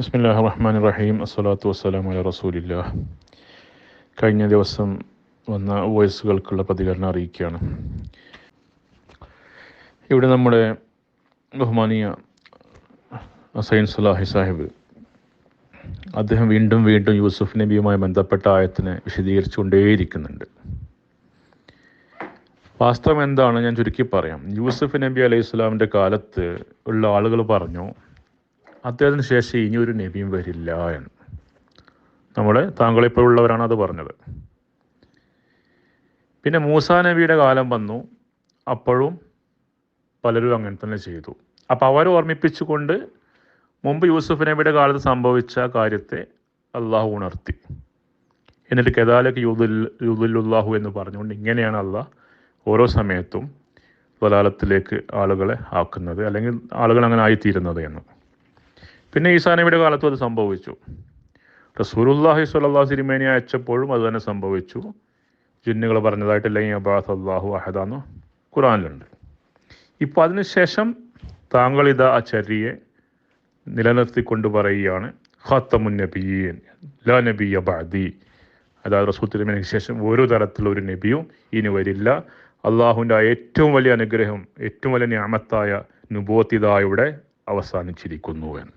ബിസ്മില്ലാഹിർ റഹ്മാനിർ റഹീം. അസ്സലാത്തു വസ്സലാമു അലാ റസൂലില്ലാഹ്. കഴിഞ്ഞ ദിവസം വന്ന വോയിസുകൾക്കുള്ള പ്രതികരണം അറിയിക്കുകയാണ്. ഇവിടെ നമ്മുടെ ബഹുമാനീയ ഹുസൈൻ സലാഹി സാഹിബ് അദ്ദേഹം വീണ്ടും യൂസുഫ് നബിയുമായി ബന്ധപ്പെട്ട ആയത്തിനെ വിശദീകരിച്ചുകൊണ്ടേയിരിക്കുന്നുണ്ട്. വാസ്തവം എന്താണ് ഞാൻ ചുരുക്കി പറയാം. യൂസുഫ് നബി അലൈഹി സ്വലാമിൻ്റെ കാലത്ത് ഉള്ള ആളുകൾ പറഞ്ഞു അദ്ദേഹത്തിന് ശേഷം ഇനിയൊരു നബിയും വരില്ല എന്ന്. താങ്കളിപ്പോൾ ഉള്ളവരാണ് അത് പറഞ്ഞത്. പിന്നെ മൂസാ നബിയുടെ കാലം വന്നു, അപ്പോഴും പലരും അങ്ങനെ തന്നെ ചെയ്തു. അപ്പോൾ അവർ ഓർമ്മിപ്പിച്ചുകൊണ്ട് മുമ്പ് യൂസുഫ് നബിയുടെ കാലത്ത് സംഭവിച്ച കാര്യത്തെ അള്ളാഹു ഉണർത്തി. എന്നിട്ട് കദാലിക യുദില്ലുല്ലാഹു എന്ന് പറഞ്ഞുകൊണ്ട് ഇങ്ങനെയാണ് അള്ളാഹ് ഓരോ സമയത്തും വലാലത്തിലേക്ക് ആളുകളെ ആക്കുന്നത്, അല്ലെങ്കിൽ ആളുകൾ അങ്ങനെ ആയിത്തീരുന്നത് എന്ന്. പിന്നെ ഈസാ നബിയുടെ കാലത്തും അത് സംഭവിച്ചു. റസൂലുള്ളാഹി സ്വല്ലല്ലാഹു അലൈഹി വസല്ലം അയച്ചപ്പോഴും അത് തന്നെ സംഭവിച്ചു. ജിന്നുകൾ പറഞ്ഞതായിട്ട് ലൻ യബഅസ അല്ലാഹു അഹദ എന്ന് ഖുർആനിലുണ്ട്. ഇപ്പോൾ അതിനുശേഷം താങ്കൾ ഇതാ ആ ചര്യയെ നിലനിർത്തിക്കൊണ്ട് പറയുകയാണ് ഖാത്തമുൻ നബിയ്യീൻ ലാ നബിയ്യ ബഅദി. അതായത് റസൂൽ തിരുമേനിക്ക് ശേഷം ഒരു തരത്തിലൊരു നബിയും ഇനി വരില്ല. അള്ളാഹുവിൻ്റെ ഏറ്റവും വലിയ അനുഗ്രഹം, ഏറ്റവും വലിയ നിഅമത്തായ നുബൂവത്ത് അവസാനിച്ചിരിക്കുന്നു എന്ന്.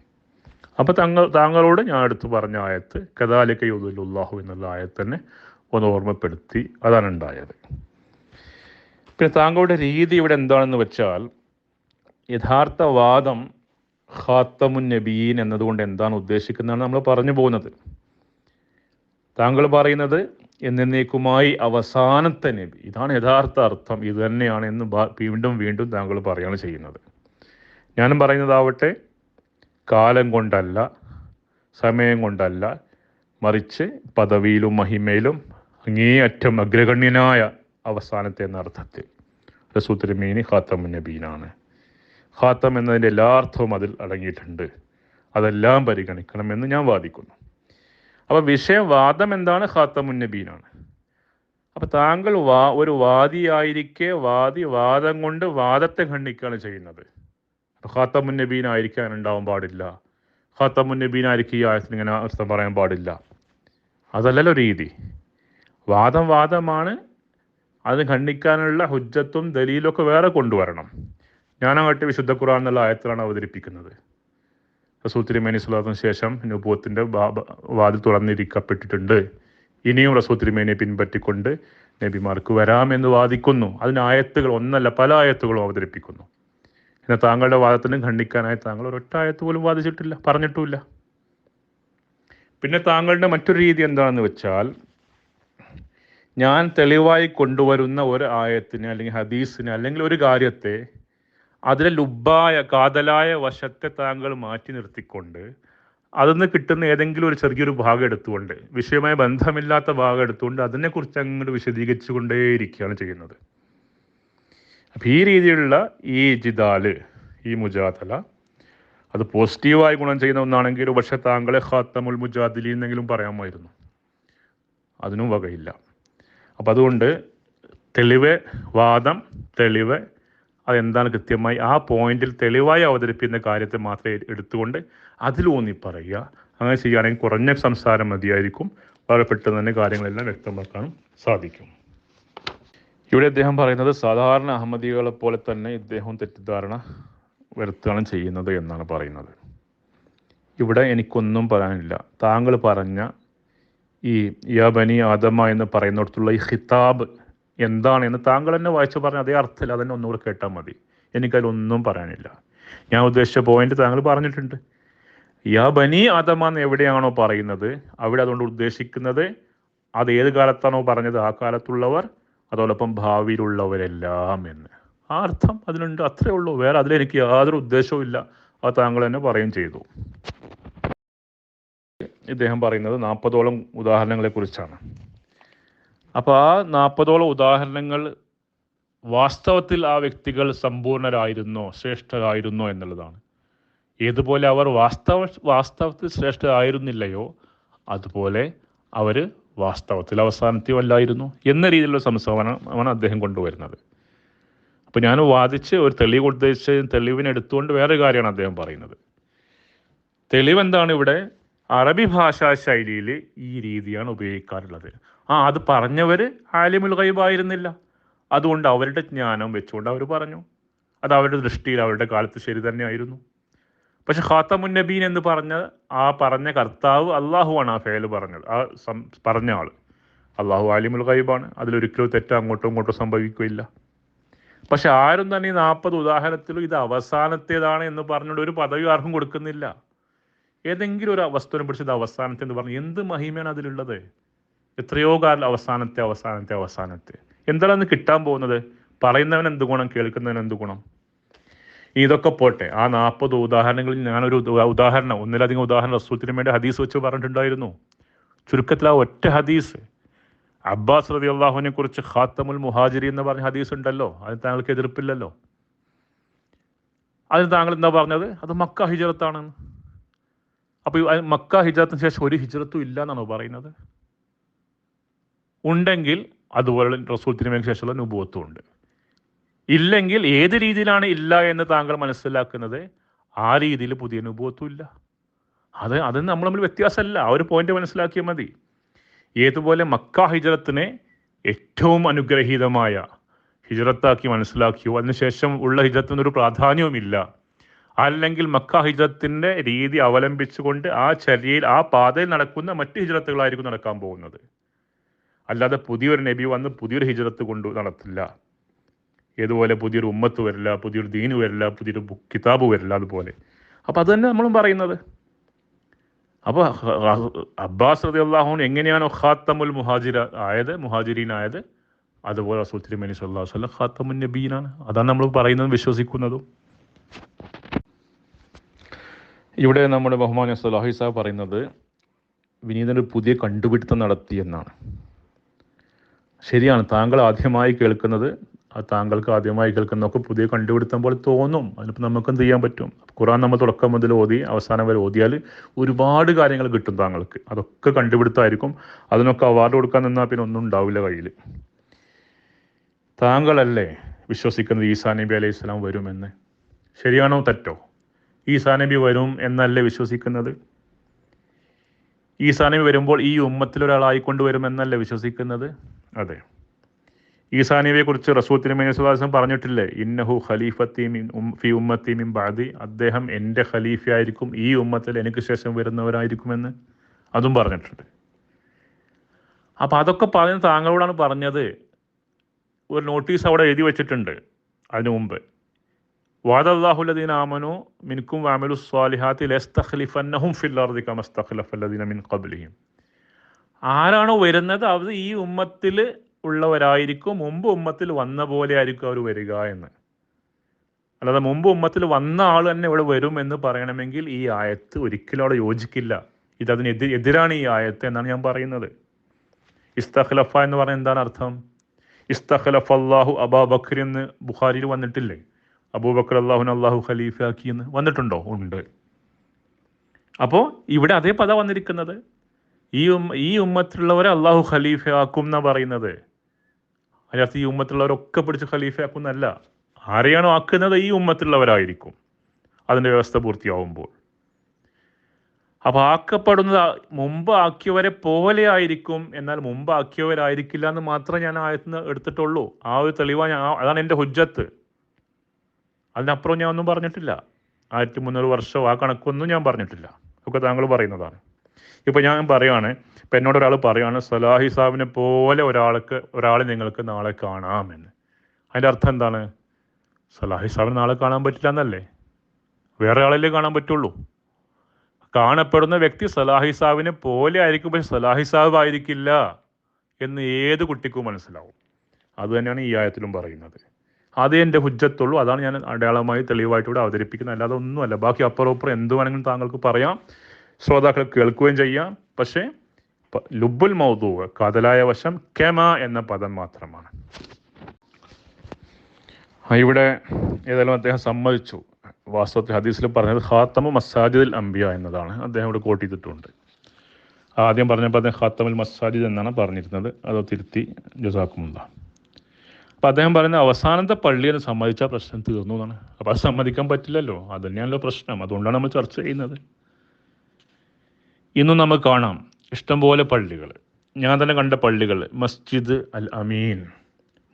അപ്പോൾ താങ്കളോട് ഞാൻ എടുത്തു പറഞ്ഞ ആയത്ത് കദാലിക യുദില്ലുല്ലാഹു എന്നുള്ള ആയത്ത് തന്നെ ഒന്ന് ഓർമ്മപ്പെടുത്തി. അതാണ് ഉണ്ടായത്. പിന്നെ താങ്കളുടെ രീതി ഇവിടെ എന്താണെന്ന് വെച്ചാൽ, യഥാർത്ഥ വാദം ഖാത്തമുൻ നബിയീൻ എന്നതുകൊണ്ട് എന്താണ് ഉദ്ദേശിക്കുന്നതാണ് നമ്മൾ പറഞ്ഞു പോകുന്നത്. താങ്കൾ പറയുന്നത് എന്നേക്കുമായി അവസാനത്തെ നബി, ഇതാണ് യഥാർത്ഥ അർത്ഥം, ഇത് തന്നെയാണ് എന്ന് വീണ്ടും താങ്കൾ പറയുകയാണ് ചെയ്യുന്നത്. ഞാനും പറയുന്നതാവട്ടെ, കാലം കൊണ്ടല്ല, സമയം കൊണ്ടല്ല, മറിച്ച് പദവിയിലും മഹിമയിലും അങ്ങേയറ്റം അഗ്രഗണ്യനായ അവസാനത്തെ എന്ന അർത്ഥത്തിൽ റസൂൽ തിരുമേനി ഖാത്തമുൻ നബീനാണ്. ഖാത്തം എന്നതിൻ്റെ എല്ലാ അർത്ഥവും അതിൽ അടങ്ങിയിട്ടുണ്ട്. അതെല്ലാം പരിഗണിക്കണമെന്ന് ഞാൻ വാദിക്കുന്നു. അപ്പോൾ വാദം എന്താണ്? ഖാത്തമുൻ നബീനാണ്. അപ്പോൾ താങ്കൾ ഒരു വാദിയായിരിക്കെ വാദം കൊണ്ട് വാദത്തെ ഖണ്ഡിക്കുകയാണ് ചെയ്യുന്നത്. ഖാത്തമുൻ നബീൻ ആയിരിക്കാൻ ഉണ്ടാവാൻ പാടില്ല, ഖാത്തമുൻ നബീൻ ആയിരിക്കും ഈ ആയത്തിന് ഇങ്ങനെ അർത്ഥം പറയാൻ പാടില്ല, അതല്ലല്ലോ രീതി. വാദമാണ്. അത് ഖണ്ഡിക്കാനുള്ള ഹുജ്ജത്തും ദലീലും ഒക്കെ വേറെ കൊണ്ടുവരണം. ഞാനങ്ങോട്ട് വിശുദ്ധ ഖുർആൻ എന്നുള്ള ആയത്തിലാണ് അവതരിപ്പിക്കുന്നത്. റസൂൽ തിരുമേനി സ്വല്ലല്ലാഹു ശേഷം നുബുവത്തിന്റെ വാതിൽ തുറന്നിരിക്കപ്പെട്ടിട്ടുണ്ട്, ഇനിയും റസൂൽ തിരുമേനിയെ പിൻപറ്റിക്കൊണ്ട് നബിമാർക്ക് വരാമെന്ന് വാദിക്കുന്നു. അതിന് ആയത്തുകൾ ഒന്നല്ല പല ആയത്തുകളും അവതരിപ്പിക്കുന്നു. എന്നാൽ താങ്കളുടെ വാദത്തിനും ഖണ്ഡിക്കാനായി താങ്കൾ ഒരൊറ്റ ആയത്ത് പോലും വാദിച്ചിട്ടില്ല, പറഞ്ഞിട്ടുമില്ല. പിന്നെ താങ്കളുടെ മറ്റൊരു രീതി എന്താണെന്ന് വെച്ചാൽ, ഞാൻ തെളിവായി കൊണ്ടുവരുന്ന ഒരു ആയത്തിന് അല്ലെങ്കിൽ ഹദീസിന് അല്ലെങ്കിൽ ഒരു കാര്യത്തെ അതിലെ ലുബ്ബായ കാതലായ വശത്തെ താങ്കൾ മാറ്റി നിർത്തിക്കൊണ്ട് അതിന്ന് കിട്ടുന്ന ഏതെങ്കിലും ഒരു ചെറിയൊരു ഭാഗം എടുത്തുകൊണ്ട്, വിഷയവുമായി ബന്ധമില്ലാത്ത ഭാഗം എടുത്തുകൊണ്ട് അതിനെക്കുറിച്ച് അങ്ങോട്ട് വിശദീകരിച്ചു കൊണ്ടേയിരിക്കുകയാണ് ചെയ്യുന്നത്. അപ്പം ഈ രീതിയിലുള്ള ഈ ജിദാല്, ഈ മുജാദല, അത് പോസിറ്റീവായി ഗുണം ചെയ്യുന്ന ഒന്നാണെങ്കിൽ പക്ഷെ താങ്കളെ ഖാത്തമുൽ മുജാദിലീൻ എന്നെങ്കിലും പറയാമായിരുന്നു. അതിനും വകയില്ല. അപ്പം അതുകൊണ്ട് തെളിവ് അതെന്താണ് കൃത്യമായി ആ പോയിന്റിൽ തെളിവായി അവതരിപ്പിക്കുന്ന കാര്യത്തെ മാത്രമേ എടുത്തുകൊണ്ട് അതിലൂന്നി പറയുക. അങ്ങനെ ചെയ്യുകയാണെങ്കിൽ കുറഞ്ഞ സംസാരം മതിയായിരിക്കും. വളരെ പെട്ടെന്ന് തന്നെ കാര്യങ്ങളെല്ലാം വ്യക്തമാക്കാനും സാധിക്കും. ഇവിടെ അദ്ദേഹം പറയുന്നത് സാധാരണ അഹമ്മദികളെ പോലെ തന്നെ ഇദ്ദേഹം തെറ്റിദ്ധാരണ വരുത്തുകയാണ് ചെയ്യുന്നത് എന്നാണ് പറയുന്നത്. ഇവിടെ എനിക്കൊന്നും പറയാനില്ല. താങ്കൾ പറഞ്ഞ ഈ യാ ബനി ആദമ എന്ന് പറയുന്നിടത്തുള്ള ഈ ഖിതാബ് എന്താണെന്ന് താങ്കൾ തന്നെ വായിച്ചു പറഞ്ഞ അതേ അർത്ഥത്തിൽ അതന്നെ ഒന്നുകൂടെ കേട്ടാൽ മതി. എനിക്കതിലൊന്നും പറയാനില്ല. ഞാൻ ഉദ്ദേശിച്ച പോയിന്റ് താങ്കൾ പറഞ്ഞിട്ടുണ്ട്. യാ ബനി ആദമ എന്ന് എവിടെയാണോ പറയുന്നത് അവിടെ അതുകൊണ്ട് ഉദ്ദേശിക്കുന്നത് അത് ഏത് കാലത്താണോ പറഞ്ഞത് ആ കാലത്തുള്ളവർ, അതോടൊപ്പം ഭാവിയിലുള്ളവരെല്ലാം എന്ന്. ആ അർത്ഥം അതിനുണ്ട്, അത്രേ ഉള്ളൂ. വേറെ അതിലെനിക്ക് യാതൊരു ഉദ്ദേശവും ഇല്ല. അത് താങ്കൾ തന്നെ പറയുകയും ചെയ്തു. ഇദ്ദേഹം പറയുന്നത് 40ഓളം ഉദാഹരണങ്ങളെ കുറിച്ചാണ്. അപ്പോൾ ആ 40ഓളം ഉദാഹരണങ്ങൾ വാസ്തവത്തിൽ ആ വ്യക്തികൾ സമ്പൂർണരായിരുന്നോ, ശ്രേഷ്ഠരായിരുന്നോ എന്നുള്ളതാണ്. ഏതുപോലെ അവർ വാസ്തവത്തിൽ ശ്രേഷ്ഠരായിരുന്നില്ലയോ അതുപോലെ അവർ വാസ്തവത്തിൽ അവസാനത്തെയല്ലായിരുന്നു എന്ന രീതിയിലുള്ള സംസാരമാണ് അദ്ദേഹം കൊണ്ടുവരുന്നത്. അപ്പോൾ ഞാൻ വാദിച്ച് ഒരു തെളിവ് ഉദ്ദേശിച്ച് തെളിവിനെടുത്തുകൊണ്ട് വേറെ കാര്യമാണ് അദ്ദേഹം പറയുന്നത്. തെളിവെന്താണ്? ഇവിടെ അറബി ഭാഷാ ശൈലിയിൽ ഈ രീതിയാണ് ഉപയോഗിക്കാറുള്ളത്. അത് പറഞ്ഞവർ ആലിമുൽ ഗൈബായിരുന്നില്ല. അതുകൊണ്ട് അവരുടെ ജ്ഞാനം വെച്ചുകൊണ്ട് അവർ പറഞ്ഞു. അത് അവരുടെ ദൃഷ്ടിയിൽ അവരുടെ കാലത്ത് ശരി തന്നെയായിരുന്നു. പക്ഷെ ഖാത്തമുൻ നബീൻ എന്ന് പറഞ്ഞ കർത്താവ് അള്ളാഹുവാണ് ആ ഫേല് പറഞ്ഞത്. പറഞ്ഞ ആൾ അള്ളാഹു ആലിമുൽ ഗൈബാണ്. അതിലൊരിക്കലും തെറ്റ് അങ്ങോട്ടും ഇങ്ങോട്ടും സംഭവിക്കുകയില്ല. പക്ഷെ ആരും തന്നെ ഈ 40 ഉദാഹരണത്തിലും ഇത് അവസാനത്തേതാണ് എന്ന് പറഞ്ഞുകൊണ്ട് ഒരു പദവി ആർക്കും കൊടുക്കുന്നില്ല. ഏതെങ്കിലും ഒരു വസ്തുവിനെ പിടിച്ചത് അവസാനത്തെ എന്ന് പറഞ്ഞു. എന്ത് മഹിമയാണ് അതിലുള്ളത്? എത്രയോ കാലം അവസാനത്തെ എന്താണ് അന്ന് കിട്ടാൻ പോകുന്നത്? പറയുന്നവൻ എന്ത് ഗുണം, കേൾക്കുന്നവൻ എന്ത് ഗുണം? ഇതൊക്കെ പോട്ടെ. ആ 40 ഉദാഹരണങ്ങളിൽ ഞാനൊരു ഉദാഹരണം, ഒന്നിലധികം ഉദാഹരണം റസൂൽ തിരുമേനിയുടെ ഹദീസ് വെച്ച് പറഞ്ഞിട്ടുണ്ടായിരുന്നു. ചുരുക്കത്തിൽ ആ ഒറ്റ ഹദീസ്, അബ്ബാസ് റളിയല്ലാഹുവിനെ കുറിച്ച് ഖാത്തമുൽ മുഹാജിരി എന്ന് പറഞ്ഞ ഹദീസ് ഉണ്ടല്ലോ, അതിന് താങ്കൾക്ക് എതിർപ്പില്ലല്ലോ. അതിന് താങ്കൾ എന്താ പറഞ്ഞത്? അത് മക്ക ഹിജ്റത്താണെന്ന്. അപ്പോൾ മക്ക ഹിജ്റത്തിന് ശേഷം ഒരു ഹിജ്റത്തും ഇല്ല എന്നാണോ പറയുന്നത്? ഉണ്ടെങ്കിൽ അതുപോലെ റസൂൽ തിരുമേനിക്ക് ശേഷമുള്ള നുബുവത്തും ഉണ്ട്. ഇല്ലെങ്കിൽ ഏത് രീതിയിലാണ് ഇല്ല എന്ന് താങ്കൾ മനസ്സിലാക്കുന്നത്, ആ രീതിയിൽ പുതിയ നുബുവത്തും ഇല്ല. അത് നമ്മൾ തമ്മിൽ വ്യത്യാസമല്ല. ആ ഒരു പോയിന്റ് മനസ്സിലാക്കിയാൽ മതി. ഏതുപോലെ മക്ക ഹിജ്റത്തിനെ ഏറ്റവും അനുഗ്രഹീതമായ ഹിജ്റത്താക്കി മനസ്സിലാക്കിയോ, അതിനുശേഷം ഉള്ള ഹിജ്റത്തിനൊരു പ്രാധാന്യവുമില്ല, അല്ലെങ്കിൽ മക്ക ഹിജ്റത്തിൻ്റെ രീതി അവലംബിച്ചുകൊണ്ട് ആ ചര്യയിൽ ആ പാതയിൽ നടക്കുന്ന മറ്റ് ഹിജ്റത്തുകളായിരിക്കും നടക്കാൻ പോകുന്നത്. അല്ലാതെ പുതിയൊരു നബി വന്ന് പുതിയൊരു ഹിജ്റത്ത് കൊണ്ട് നടത്തില്ല. ഏതുപോലെ പുതിയൊരു ഉമ്മത്ത് വരില്ല, പുതിയൊരു ദീന് വരില്ല, പുതിയൊരു കിതാബ് വരില്ല. അതുപോലെ അപ്പം അത് തന്നെ നമ്മളും പറയുന്നത്. അപ്പോൾ അബ്ബാസ് റളിയല്ലാഹു അൻഹു എങ്ങനെയാണോ ഖാത്തമുൽ മുഹാജിരീൻ ആയത്, അതുപോലെ റസൂൽ തിരുമേനി സ്വല്ലല്ലാഹു അലൈഹി വസല്ലം ഖാത്തമുൻ നബീനാണ്. അതാണ് നമ്മൾ പറയുന്നതും വിശ്വസിക്കുന്നതും. ഇവിടെ നമ്മുടെ ബഹുമാന്യ സലാഹി സാഹിബ് പറയുന്നത് വിനീതൻ ഒരു പുതിയ കണ്ടുപിടുത്തം നടത്തി എന്നാണ്. ശരിയാണ്, താങ്കൾ ആദ്യമായി കേൾക്കുന്നത്, താങ്കൾക്ക് ആദ്യമായി കേൾക്കുന്നതൊക്കെ പുതിയ കണ്ടുപിടുത്തം പോലെ തോന്നും. അതിനിപ്പോൾ നമുക്കെന്ത് ചെയ്യാൻ പറ്റും? ഖുർആൻ നമ്മൾ തുടക്കം മുതൽ ഓതി അവസാനം വരെ ഓതിയാൽ ഒരുപാട് കാര്യങ്ങൾ കിട്ടും താങ്കൾക്ക്. അതൊക്കെ കണ്ടുപിടുത്തമായിരിക്കും. അതിനൊക്കെ അവാർഡ് കൊടുക്കാൻ നിന്നാൽ പിന്നെ ഒന്നും ഉണ്ടാവില്ല കയ്യിൽ. താങ്കളല്ലേ വിശ്വസിക്കുന്നത് ഈസാ നബി അലൈഹി സ്വലാം വരുമെന്ന്? ശരിയാണോ തെറ്റോ? ഈസാ നബി വരും എന്നല്ലേ വിശ്വസിക്കുന്നത്? ഈസാ നബി വരുമ്പോൾ ഈ ഉമ്മത്തിൽ ഒരാളായിക്കൊണ്ട് വരുമെന്നല്ലേ വിശ്വസിക്കുന്നത്? അതെ. ഈസാ നബിയെ കുറിച്ച് റസൂൽ തിരുമേനി സ്വല്ലല്ലാഹു അലൈഹി വസല്ലം പറഞ്ഞിട്ടില്ലേ? ഇന്നഹു ഖലീഫത്തി ഫി ഉമ്മത്തി മിൻ ബഅദി, അദ്ദേഹം എൻ്റെ ഖലീഫയായിരിക്കും, ഈ ഉമ്മത്തിൽ എനിക്ക് ശേഷം വരുന്നവരായിരിക്കുമെന്ന് അതും പറഞ്ഞിട്ടുണ്ട്. അപ്പം അതൊക്കെ പറഞ്ഞ് താങ്കളോടാണ് പറഞ്ഞത്. ഒരു നോട്ടീസ് അവിടെ എഴുതി വെച്ചിട്ടുണ്ട്. അതിനു മുമ്പ് വഅദല്ലാഹുല്ലദീന ആമനു മിൻകും വഅമലു സ്വാലിഹാത്തി ലയസ്തഖ്ലിഫന്നഹും ഫിൽ അർദി കമ ഇസ്തഖ്ലഫല്ലദീന മിൻ ഖബ്ലിഹിം. ആരാണോ വരുന്നത് അത് ഈ ഉമ്മത്തിൽ ഉള്ളവരായിരിക്കും, മുമ്പ് ഉമ്മത്തിൽ വന്ന പോലെ ആയിരിക്കും അവർ വരിക എന്ന്. അല്ലാതെ മുമ്പ് ഉമ്മത്തിൽ വന്ന ആൾ തന്നെ ഇവിടെ വരും എന്ന് പറയണമെങ്കിൽ ഈ ആയത്ത് ഒരിക്കലും അവിടെ യോജിക്കില്ല. എതിരാണ് ഈ ആയത്ത് എന്നാണ് ഞാൻ പറയുന്നത്. ഇസ്തഖ്ലഫ എന്ന് പറഞ്ഞാൽ എന്താണ് അർത്ഥം? ഇസ്തഖ്ലഫ അല്ലാഹു അബൂ ബക്കർ എന്ന് ബുഖാരിയിൽ വന്നിട്ടില്ലേ? അബൂബക്കർ അല്ലാഹു ഖലീഫയാക്കി എന്ന് വന്നിട്ടുണ്ടോ? ഉണ്ട്. അപ്പോൾ ഇവിടെ അതേ പദം വന്നിരിക്കുന്നത്. ഈ ഉമ്മത്തിലുള്ളവരെ അള്ളാഹു ഖലീഫയാക്കും എന്നാണ് പറയുന്നത്. അതിനകത്ത് ഈ ഉമ്മത്തിലുള്ളവരൊക്കെ പിടിച്ച് ഖലീഫയാക്കും എന്നല്ല. ആരെയാണോ ആക്കുന്നത് ഈ ഉമ്മത്തിലുള്ളവരായിരിക്കും അതിൻ്റെ വ്യവസ്ഥ പൂർത്തിയാവുമ്പോൾ. അപ്പോൾ ആക്കപ്പെടുന്നത് മുമ്പ് ആക്കിയവരെ പോലെ ആയിരിക്കും, എന്നാൽ മുമ്പ് ആക്കിയവരായിരിക്കില്ല എന്ന് മാത്രമേ ഞാൻ ആയത്തിന് എടുത്തിട്ടുള്ളൂ. ആ ഒരു തെളിവാണ് അതാണ് എൻ്റെ ഹുജ്ജത്ത്. അതിനപ്പുറം ഞാൻ ഒന്നും പറഞ്ഞിട്ടില്ല. 1300 വർഷം ആ കണക്കൊന്നും ഞാൻ പറഞ്ഞിട്ടില്ല. ഒക്കെ താങ്കൾ പറയുന്നതാണ്. ഇപ്പം ഞാൻ പറയുകയാണ്, ഇപ്പം എന്നോട് ഒരാൾ പറയുകയാണ് സലാഹി സാഹിബിനെ പോലെ ഒരാളെ നിങ്ങൾക്ക് നാളെ കാണാമെന്ന്. അതിൻ്റെ അർത്ഥം എന്താണ്? സലാഹി സാഹിബിനെ നാളെ കാണാൻ പറ്റില്ല എന്നല്ലേ? വേറെ ആളല്ലേ കാണാൻ പറ്റുള്ളൂ. കാണപ്പെടുന്ന വ്യക്തി സലാഹി സാഹിബിനെ പോലെ ആയിരിക്കും, പക്ഷെ സലാഹി സാഹിബ് ആയിരിക്കില്ല എന്ന് ഏത് കുട്ടിക്കും മനസ്സിലാവും. അത് തന്നെയാണ് ഈ ആയത്തിലും പറയുന്നത്. അതേ എൻ്റെ ഹുജ്ജത്തുള്ളൂ. അതാണ് ഞാൻ അടയാളമായി തെളിവായിട്ട് ഇവിടെ അവതരിപ്പിക്കുന്നത്. അല്ലാതെ ഒന്നുമല്ല. ബാക്കി അപ്പുറം എന്ത് വേണമെങ്കിലും താങ്കൾക്ക് പറയാം, ശ്രോതാക്കൾ കേൾക്കുകയും ചെയ്യാം. പക്ഷേ ലുബുൽ മൗദൂ, കാതലായ വശം കെമ എന്ന പദം മാത്രമാണ്. ഇവിടെ ഏതായാലും അദ്ദേഹം സമ്മതിച്ചു. വാസ്തവത്തിൽ ഹദീസിൽ പറഞ്ഞത് ഖാത്തമു മസാജിദുൽ അംബിയ എന്നതാണ്. അദ്ദേഹം ഇവിടെ കോട്ട് ചെയ്തിട്ടുണ്ട്. ആദ്യം പറഞ്ഞപ്പോൾ അദ്ദേഹം ഖാത്തമുൽ മസാജിദ് എന്നാണ് പറഞ്ഞിരുന്നത്. അത് തിരുത്തി, ജസാക്കുമുല്ലാഹ്. അപ്പം അദ്ദേഹം പറയുന്നത് അവസാനത്തെ പള്ളിയെന്ന് സമ്മതിച്ചാൽ പ്രശ്നം തീർന്നു എന്നാണ്. അപ്പോൾ അത് സമ്മതിക്കാൻ പറ്റില്ലല്ലോ. അത് തന്നെയാണല്ലോ പ്രശ്നം. അതുകൊണ്ടാണ് നമ്മൾ ചർച്ച ചെയ്യുന്നത്. ഇന്നും നമുക്ക് കാണാം ഇഷ്ടംപോലെ പള്ളികൾ. ഞാൻ തന്നെ കണ്ട പള്ളികൾ മസ്ജിദ് അൽ അമീൻ,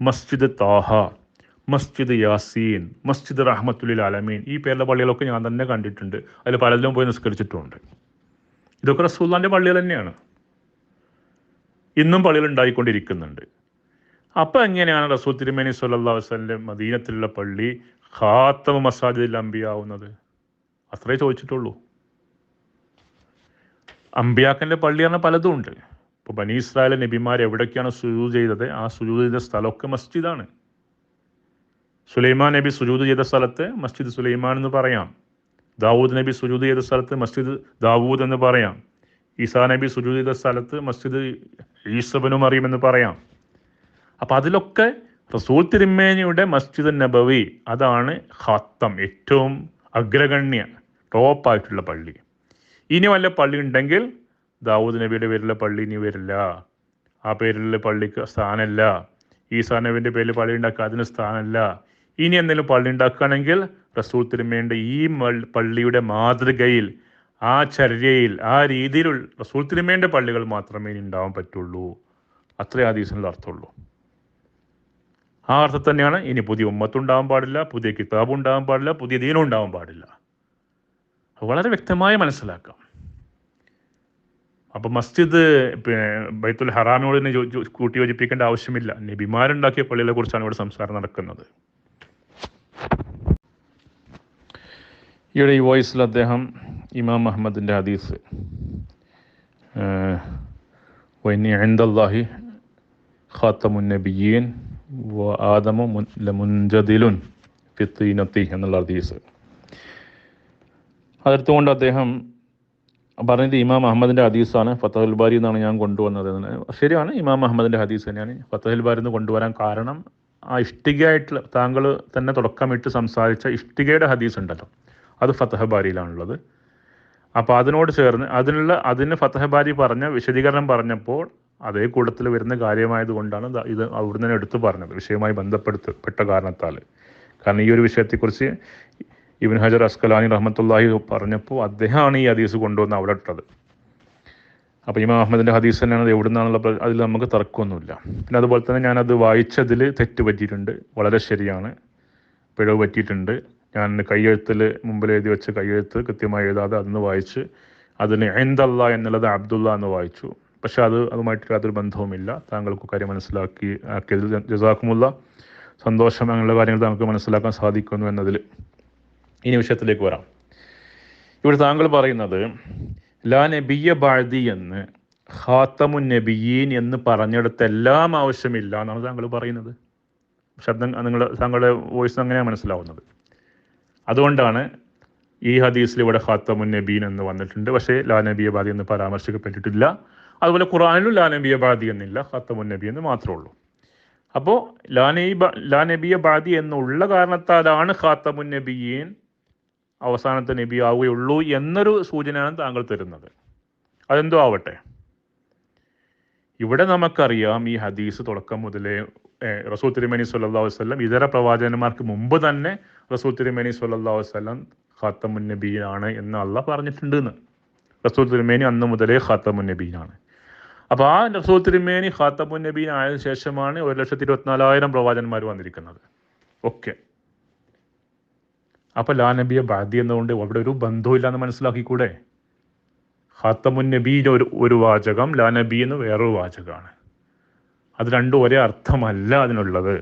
മസ്ജിദ് താഹ, മസ്ജിദ് യാസീൻ, മസ്ജിദ് റഹ്മത്തുൽ ആലമീൻ, ഈ പേരുള്ള പള്ളികളൊക്കെ ഞാൻ തന്നെ കണ്ടിട്ടുണ്ട്. അതിൽ പലതിലും പോയി നിസ്കരിച്ചിട്ടുമുണ്ട്. ഇതൊക്കെ റസൂലുള്ളാഹിന്റെ പള്ളികൾ തന്നെയാണ്. ഇന്നും പള്ളികൾ ഉണ്ടായിക്കൊണ്ടിരിക്കുന്നുണ്ട്. അപ്പം എങ്ങനെയാണ് റസൂൽ തിരുമേനി സ്വല്ലല്ലാഹു അലൈഹി വസല്ലം മദീനത്തിലുള്ള പള്ളി ഖാത്തമ മസാജിദിൽ അംബിയാവുന്നത്? അത്രേ ചോദിച്ചിട്ടുള്ളൂ. അമ്പിയാക്കൻ്റെ പള്ളി പറഞ്ഞാൽ പലതും ഉണ്ട്. ഇപ്പോൾ ബനി ഇസ്രായേൽ നബിമാർ എവിടേക്കാണ് സുജൂദ് ചെയ്തത്, ആ സുജൂദ് ചെയ്ത സ്ഥലമൊക്കെ മസ്ജിദാണ്. സുലൈമാൻ നബി സുജൂദ് ചെയ്ത സ്ഥലത്ത് മസ്ജിദ് സുലൈമാൻ എന്ന് പറയാം. ദാവൂദ് നബി സുജൂദ് ചെയ്ത സ്ഥലത്ത് മസ്ജിദ് ദാവൂദ് എന്ന് പറയാം. ഈസാ നബി സുജൂദ് ചെയ്ത സ്ഥലത്ത് മസ്ജിദ് ഈസബനു മറിയം എന്ന് പറയാം. അപ്പം അതിലൊക്കെ റസൂൽ തിരുമേനിയുടെ മസ്ജിദ് നബവി, അതാണ് ഖാത്തം, ഏറ്റവും അഗ്രഗണ്യ ടോപ്പായിട്ടുള്ള പള്ളി. ഇനി വല്ല പള്ളി ഉണ്ടെങ്കിൽ ദാവൂദ് നബിയുടെ പേരിലുള്ള പള്ളി ഇനി വരില്ല, ആ പേരിലുള്ള പള്ളിക്ക് സ്ഥാനമല്ല. ഈസാ നബിൻ്റെ പേരിൽ പള്ളി ഉണ്ടാക്കുക, അതിന് സ്ഥാനമല്ല. ഇനി എന്തെങ്കിലും പള്ളി ഉണ്ടാക്കുകയാണെങ്കിൽ റസൂൽ തിരുമേനിയുടെ ഈ പള്ളിയുടെ മാതൃകയിൽ, ആ ചര്യയിൽ, ആ രീതിയിലുള്ള റസൂൽ തിരുമേനിയുടെ പള്ളികൾ മാത്രമേ ഇനി ഉണ്ടാവാൻ പറ്റുള്ളൂ. അത്രേ ഹദീസിനുള്ള അർത്ഥമുള്ളൂ. ആ അർത്ഥം തന്നെയാണ് ഇനി പുതിയ ഉമ്മത്തുണ്ടാവാൻ പാടില്ല, പുതിയ കിതാബ് ഉണ്ടാവാൻ പാടില്ല, പുതിയ ദീനും ഉണ്ടാവാൻ പാടില്ല. വളരെ വ്യക്തമായി മനസ്സിലാക്കാം. അപ്പം മസ്ജിദ് ബൈത്തുൽ ഹറാമിനോട് തന്നെ കൂട്ടി യോജിപ്പിക്കേണ്ട ആവശ്യമില്ല. നബിമാരുണ്ടാക്കിയ പള്ളികളെ കുറിച്ചാണ് ഇവിടെ സംസാരം നടക്കുന്നത്. ഈയിടെ ഈ വോയിസിൽ അദ്ദേഹം ഇമാം അഹമ്മദിൻ്റെ ഹദീസ് വഇന്നി ഇൻദല്ലാഹി ഖാത്തമുൻ നബിയ്യീൻ വ ആദമു ലമുൻജദിലുൻ ഫി തീനത്തി എന്നുള്ള ഹദീസ് അതെടുത്തുകൊണ്ട് അദ്ദേഹം പറഞ്ഞത് ഇമാം അഹമ്മദിൻ്റെ ഹദീസാണ്, ഫതഹുൽ ബാരി എന്നാണ് ഞാൻ കൊണ്ടുവന്നത്. ശരിയാണ്, ഇമാം അഹമ്മദിൻ്റെ ഹദീസ് തന്നെയാണ്. ഫതഹുൽ ബാരി എന്ന് കൊണ്ടുവരാൻ കാരണം ആ ഇഷ്ടികയായിട്ടുള്ള, താങ്കൾ തന്നെ തുടക്കമിട്ട് സംസാരിച്ച ഇഷ്ടികയുടെ ഹദീസ് ഉണ്ടല്ലോ, അത് ഫതഹ് ബാരിയിലാണുള്ളത്. അപ്പോൾ അതിനോട് ചേർന്ന് അതിന് ഫതഹ് ബാരി പറഞ്ഞ വിശദീകരണം പറഞ്ഞപ്പോൾ അതേ കൂട്ടത്തിൽ വരുന്ന കാര്യമായതുകൊണ്ടാണ് ഇത് അവിടുന്ന് തന്നെ എടുത്തു പറഞ്ഞത്, വിഷയവുമായി ബന്ധപ്പെട്ട കാരണത്താൽ. കാരണം ഈ ഒരു വിഷയത്തെക്കുറിച്ച് ഇബ്നു ഹജർ അസ്കലാനി റഹ്മത്തുള്ളാഹി പറഞ്ഞപ്പോൾ അദ്ദേഹമാണ് ഈ ഹദീസ് കൊണ്ടുവന്ന് അവിടെ ഇട്ടത്. അപ്പോൾ ഇമാം അഹമ്മദിൻ്റെ ഹദീസ് തന്നെയാണ്, അത് എവിടെ നിന്നാണുള്ള അതിൽ നമുക്ക് തർക്കമൊന്നുമില്ല. പിന്നെ അതുപോലെ തന്നെ ഞാനത് വായിച്ചതിൽ തെറ്റ് പറ്റിയിട്ടുണ്ട്, വളരെ ശരിയാണ്, പിഴവ് പറ്റിയിട്ടുണ്ട്. ഞാൻ കയ്യെഴുത്തിൽ മുമ്പിൽ എഴുതി വെച്ച കയ്യെഴുത്ത് കൃത്യമായി എഴുതാതെ അതൊന്ന് വായിച്ച് അതിന് ഇൻദല്ലാ എന്നുള്ളത് അബ്ദുള്ള എന്ന് വായിച്ചു. പക്ഷെ അതുമായിട്ട് യാതൊരു ബന്ധവുമില്ല. താങ്കൾക്ക് കാര്യം ആക്കിയതിൽ ജസാക്കുമുള്ള സന്തോഷം. അങ്ങനെയുള്ള കാര്യങ്ങൾ താങ്കൾക്ക് മനസ്സിലാക്കാൻ സാധിക്കുന്നു എന്നതിൽ. ഇനി വിഷയത്തിലേക്ക് വരാം. ഇവിടെ താങ്കൾ പറയുന്നത് ലാ നബിയ ബഅദി എന്ന് ഖാത്തമുൻ നബിയീൻ എന്ന് പറഞ്ഞിടത്തെല്ലാം ആവശ്യമില്ല എന്നാണ് താങ്കൾ പറയുന്നത്. ശബ്ദം താങ്കളുടെ വോയിസ് അങ്ങനെയാണ് മനസ്സിലാവുന്നത്. അതുകൊണ്ടാണ് ഈ ഹദീസിൽ ഇവിടെ ഖാത്തമുൻ നബീൻ എന്ന് വന്നിട്ടുണ്ട്, പക്ഷേ ലാ നബിയ ബഅദി എന്ന് പരാമർശിക്കപ്പെട്ടിട്ടില്ല. അതുപോലെ ഖുർആനിലും ലാ നബിയ ബഅദി എന്നില്ല, ഖാത്തമുൻ നബി എന്ന് മാത്രമേ ഉള്ളൂ. അപ്പോൾ ലാ നബിയ ബഅദി എന്നുള്ള കാരണത്താലാണ് ഖാത്തമുൻ നബിയീൻ അവസാനത്തെ നബി ആവുകയുള്ളൂ എന്നൊരു സൂചനയാണ് താങ്കൾ തരുന്നത്. അതെന്തോ ആവട്ടെ, ഇവിടെ നമുക്കറിയാം ഈ ഹദീസ് തുടക്കം മുതലേ റസൂൽ തിരുമേനി സ്വല്ലല്ലാഹു അലൈഹി വസല്ലം ഇതര പ്രവാചകന്മാർക്ക് മുമ്പ് തന്നെ റസൂൽ തിരുമേനി സ്വല്ലല്ലാഹു അലൈഹി വസല്ലം ഖാത്തമുൻ നബിയാണ് എന്ന് അള്ളാഹ് പറഞ്ഞിട്ടുണ്ട് എന്ന്. റസൂൽ തിരുമേനി അന്ന് മുതലേ ഖാത്തമുൻ നബിയാണ്. അപ്പോൾ ആ റസൂൽ തിരുമേനി ഖാത്തമുൻ നബീൻ ആയതിനു ശേഷമാണ് 1,24,000 പ്രവാചകന്മാർ വന്നിരിക്കുന്നത്. ഓക്കെ, അപ്പോൾ ലാ നബിയ ബഅദി എന്നതുകൊണ്ട് അവിടെ ഒരു ബന്ധവും ഇല്ലാന്ന് മനസ്സിലാക്കിക്കൂടെ? ഖാത്തമുൻ നബീൻ്റെ ഒരു വാചകം, ലാ നബി എന്ന് വേറൊരു വാചകമാണ്. അത് രണ്ടും ഒരേ അർത്ഥമല്ല അതിനുള്ളത്.